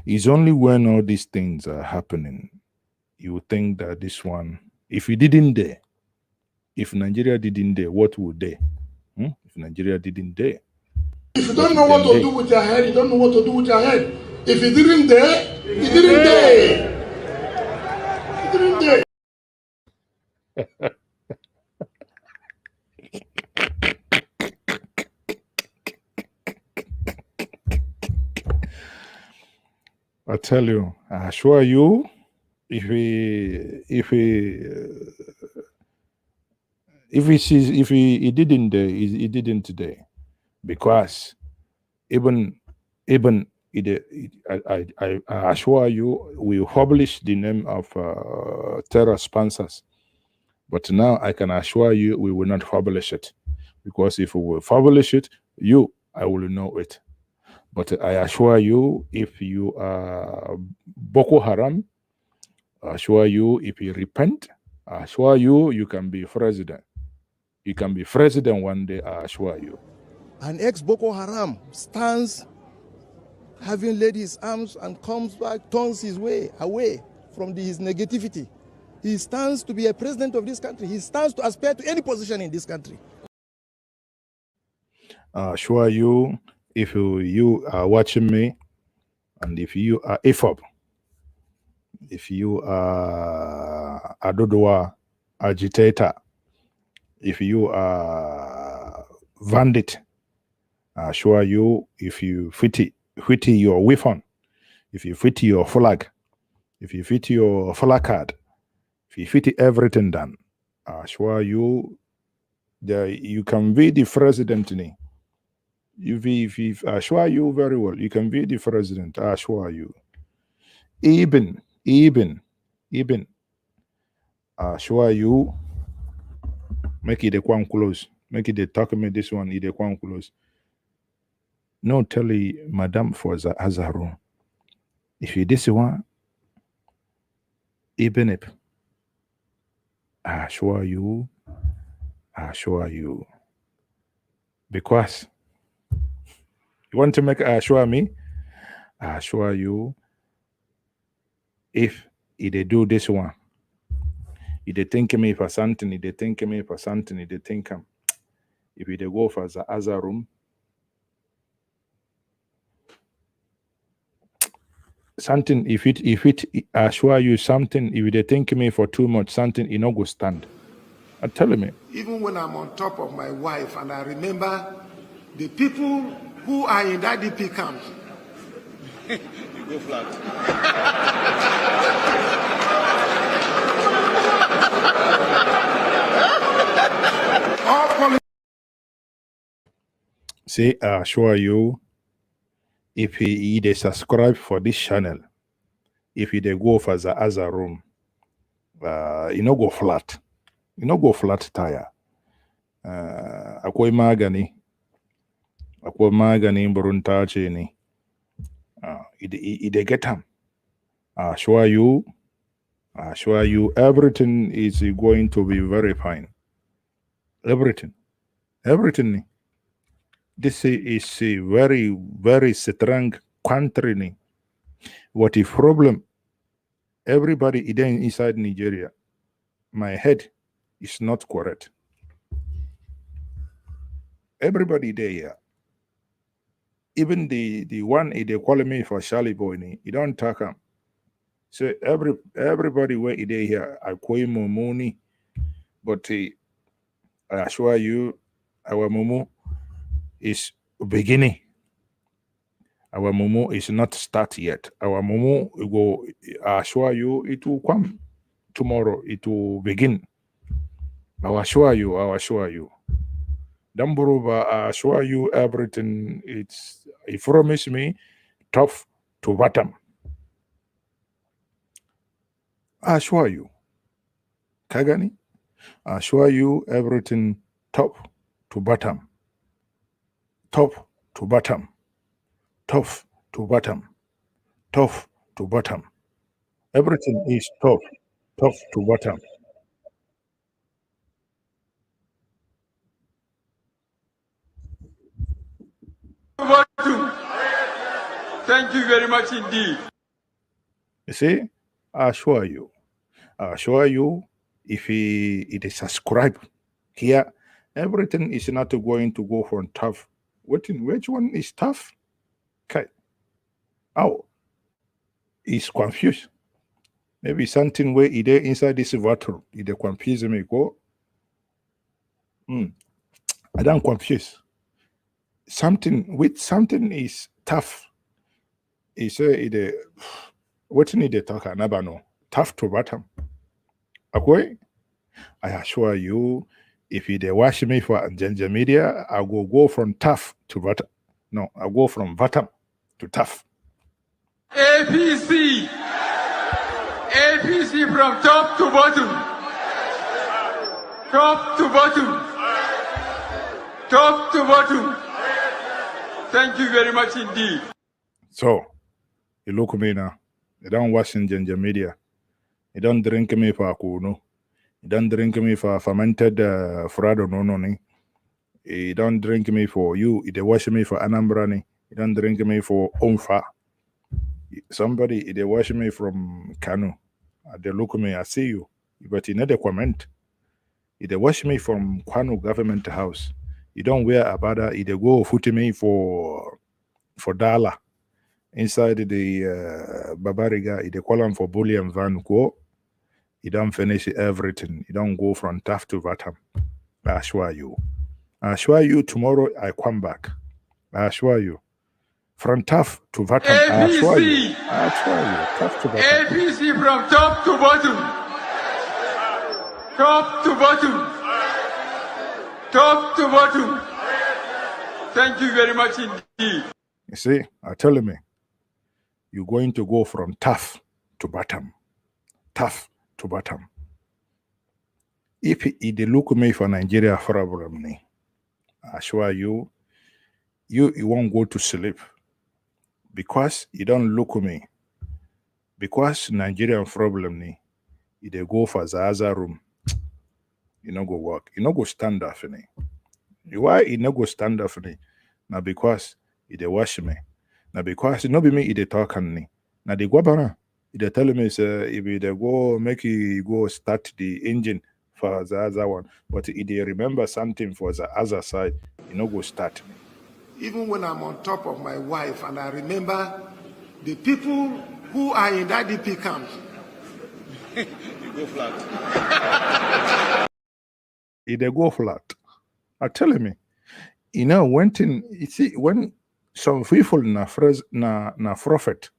It's only when all these things are happening, you think that this one, if you didn't dare, if Nigeria didn't dare, what would they? If Nigeria didn't dare. If you don't know what to do with your head, you don't know what to do with your head. If you didn't dare, you didn't dare. You didn't dare. I tell you, I assure you, if he didn't he didn't today, because even I assure you, we publish the name of terror sponsors, but now I can assure you we will not publish it, because if we will publish it, I will know it. But I assure you, if you are Boko Haram, I assure you, if you repent, I assure you, you can be president. You can be president one day, I assure you. An ex-Boko Haram stands having laid his arms and comes back, turns his way away from his negativity. He stands to be a president of this country. He stands to aspire to any position in this country. I assure you, if you are watching me, and if you are IFOB, if you are a Dodowa agitator, if you are bandit, I assure you, if you fit your weapon, if you fit your flag, if you fit your placard, if you fit everything done, I assure you that you can be the president. If I assure you very well, you can be the president, I assure you. Even, I assure you, make it a quan close. Make it a talk me this one, it a quan close. No tell Madam for the Azaru. If you this one, even if I assure you, because you want to make assure me, I assure you, if they do this one, if they think me for something, if they think if they go for the other room, something, if it assure you something, if they think me for too much, something, it no go stand. I'm telling me. Even when I'm on top of my wife and I remember the people who are in that DP camp. You go flat. See, I assure you, if they subscribe for this channel, if they go for the other room, you no go flat. You no go flat tire. Akwai magani burunta ce ne. They get them. I assure you, everything is going to be very fine. Everything. This is a very, very strong country. What if problem? Everybody inside Nigeria, my head is not correct. Everybody there, yeah. Even the one they call me for Charlie Boy, he don't talk him. So everybody where they here, I call him money, but I assure you, our Momo is beginning. Our Momo is not start yet. Our Momo go. I assure you, it will come tomorrow. It will begin. I assure you. Damburuba, I assure you everything. He promised me top to bottom. I assure you. Kagani, I assure you everything top to bottom. Top to bottom. Top to bottom. Top to bottom. Everything is top to bottom. Thank you very much indeed. You see, I assure you, if it is subscribed here, everything is not going to go from tough. Which one is tough? Okay. Oh, he's confused. Maybe something where it is inside this water, it confuse me. Go. I don't confuse. Something is tough. He say it what need to talk another no tough to bottom. Okay, I assure you, if you wash me for ginger media, I will go from tough to bottom. No, I go from bottom to tough. APC from top to bottom. Top to bottom. Top to bottom. Thank you very much indeed. So, you look at me now. You don't wash in ginger media. You don't drink me for akuno. You don't drink me for fermented frado no. You don't drink me for you. You wash me for anambrani. You don't drink me for omfa. Somebody they wash me from Kanu. They look at me, I see you. But you never comment. They wash me from Kwanu government house. You don't wear abada. They go foot me for dollar. Inside the Babariga, they call them for bullion van go. You don't finish everything. You don't go from tough to bottom. I assure you. I assure you tomorrow I come back. I assure you. From tough to bottom. APC. I assure you. Tough to bottom. APC from top to bottom. Top to bottom. Top to bottom. Thank you very much indeed. You see, I tell me, you're going to go from tough to bottom. Tough to bottom. If they look me for Nigeria problem, I assure you, you won't go to sleep. Because you don't look at me. Because Nigerian problem, they go for the other room. You no go work. You no go stand up for me. Why you no go stand up for me? Now because they wash me. Now because it no be me they talk on me. Now they go bana. They tell me say if they go make you go start the engine for the other one. But if they remember something for the other side, you no go start me. Even when I'm on top of my wife and I remember the people who are in that DP camp. You go flat. They go flat. I tell me, when some people na prophet,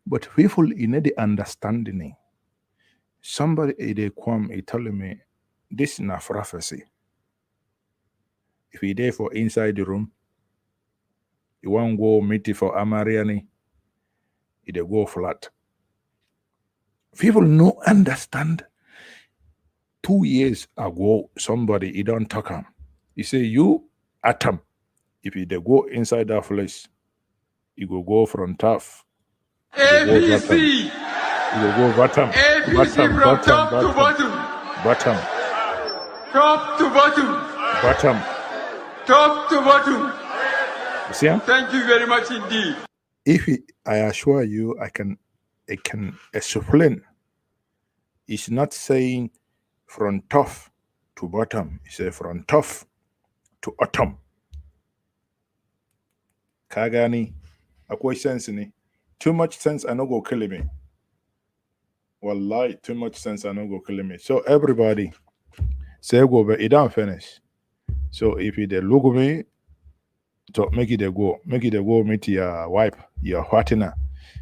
but people in the understanding. Somebody they come, he tell me, this na prophecy. If he there for inside the room, you won't go meet for Amariani, they go flat. People no understand. 2 years ago, somebody he don't talk him. He say you atom. If you they go inside that place, you go from tough. APC. You go bottom. APC from top to bottom. Bottom. Top to bottom. Bottom. Top to bottom. You see him? Thank you very much indeed. I assure you, I can explain. It's not saying from tough to bottom. It's say from tough to autumn. Kagani, akwai sense ni. Too much sense, I no go kill me. Wallahi, too much sense, I no go kill me. So everybody, say go, but it don't finish. So if you they look at me, to make it a go meet your wife, your partner.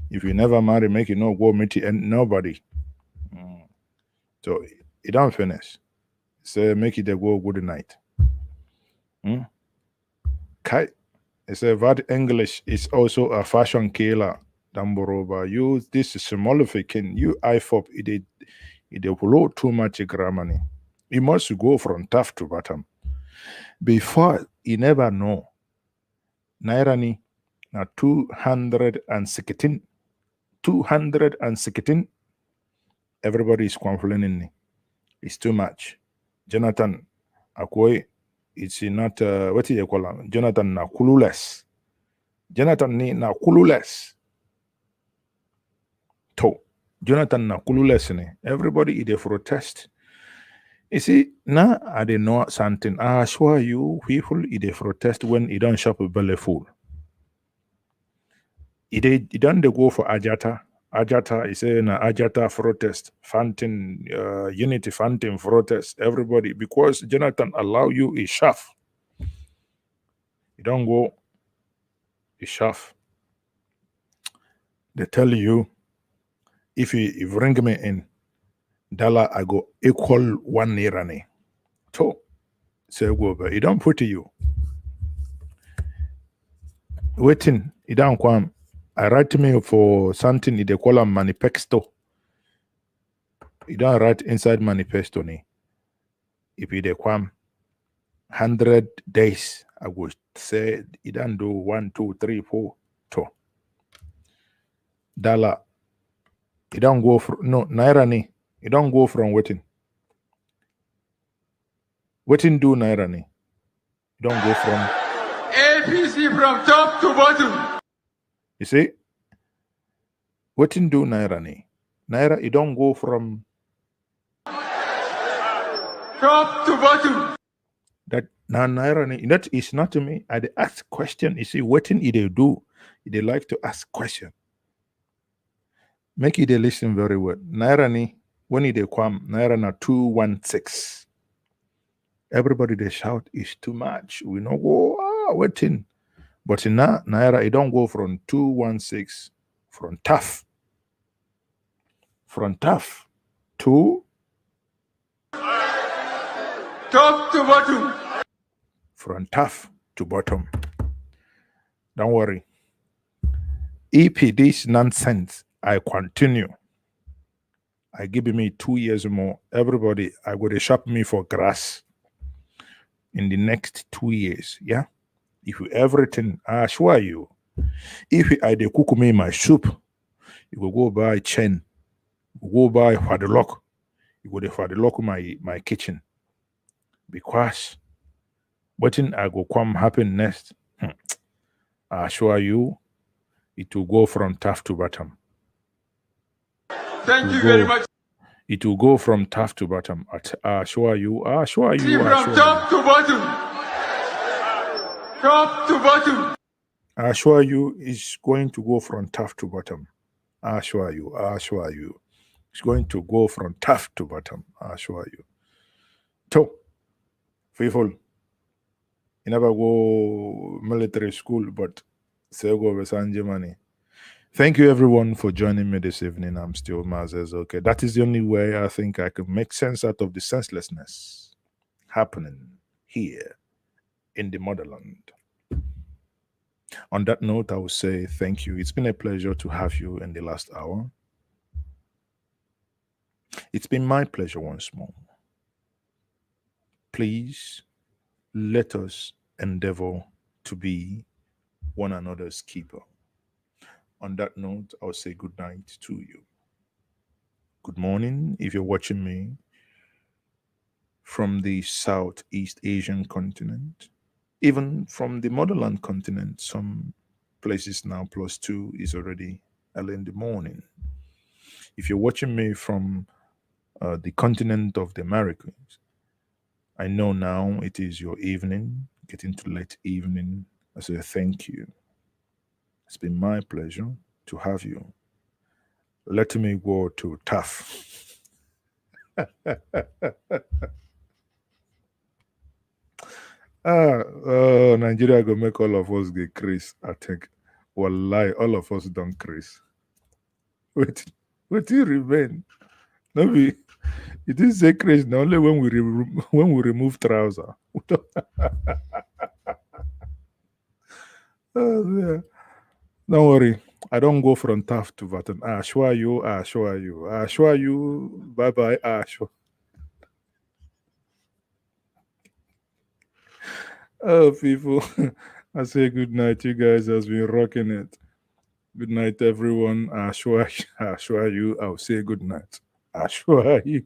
If you never marry, make it no go meet nobody. So it don't finish. Say make it a go good night. Kai, say that English is also a fashion killer. Damboroba, you this is smolification, you IFOP, it will too much grammar. You must go from top to bottom. Before you never know. Naira na 216. 216. Everybody is complaining. It's too much. Jonathan Akwoy, it's not what do you call him? Jonathan na clueless. Jonathan ni na clueless. To Jonathan na clueless ni. Everybody is a protest. You see, now I don't know something. I assure you, people is a protest when you don't shop a belly full. You don't go for Ajata. Ajata is saying Ajata protest, Fountain, Unity Fountain protest, everybody, because Jonathan allow you a shaft. You don't go a shaft. They tell you, if you bring me in, dollar, I go equal 1 naira. So, say go, but you don't put you. Waiting, you don't come. I write me for something, they call a manifesto. You don't write inside manifesto ni. If you dey come 100 days, I would say you don't do 1, 2, 3, 4, 2. Dollar. You don't go from naira ni. You don't go from waiting. Waiting do naira ni. You don't go from APC from top to bottom. You see? Waiting do naira ni. Naira, you don't go from top to bottom. That now naira ni. That is not to me. I ask question. You see, waiting they do. They like to ask question. Make it they listen very well. Naira ni, when they come, naira na 216. Everybody they shout is too much. We know go waiting. But in naira, it don't go from 216 from tough. From tough to top to bottom. From tough to bottom. Don't worry. EP this nonsense, I continue. I give me 2 years more. Everybody, I go to shop me for grass in the next 2 years. Yeah. If you everything, I assure you, if I dey cook me my soup, you will go buy chain, you go buy padlock, you go to padlock my kitchen. Because what thing I go come happen next, I assure you, it will go from top to bottom. Thank you very much. It will go from top to bottom. I assure you, See from top to bottom. Top to bottom. I assure you, it's going to go from top to bottom. I assure you. It's going to go from top to bottom. I assure you. So, people, you never go military school, but say go over San Germany. Thank you everyone for joining me this evening. I'm still Mazes. Okay, that is the only way I think I can make sense out of the senselessness happening here in the motherland. On that note, I will say thank you. It's been a pleasure to have you in the last hour. It's been my pleasure once more. Please let us endeavor to be one another's keeper. On that note, I'll say good night to you. Good morning if you're watching me from the Southeast Asian continent, even from the motherland continent. Some places now +2 is already early in the morning. If you're watching me from the continent of the Americas, I know now it is your evening, getting to late evening. I say thank you. It's been my pleasure to have you. Let me go to tough. Nigeria go make all of us get Chris. I think. Wallahi, all of us don't Chris. Wait till remain. No be. It is say Chris only when we remove trouser. Oh, yeah. Don't worry. I don't go from Taft to Vatten. I assure you, I assure you, I assure you. Bye bye, I assure. Oh, people, I say good night. You guys has been rocking it. Good night, everyone. I assure you, I'll say good night. I assure you.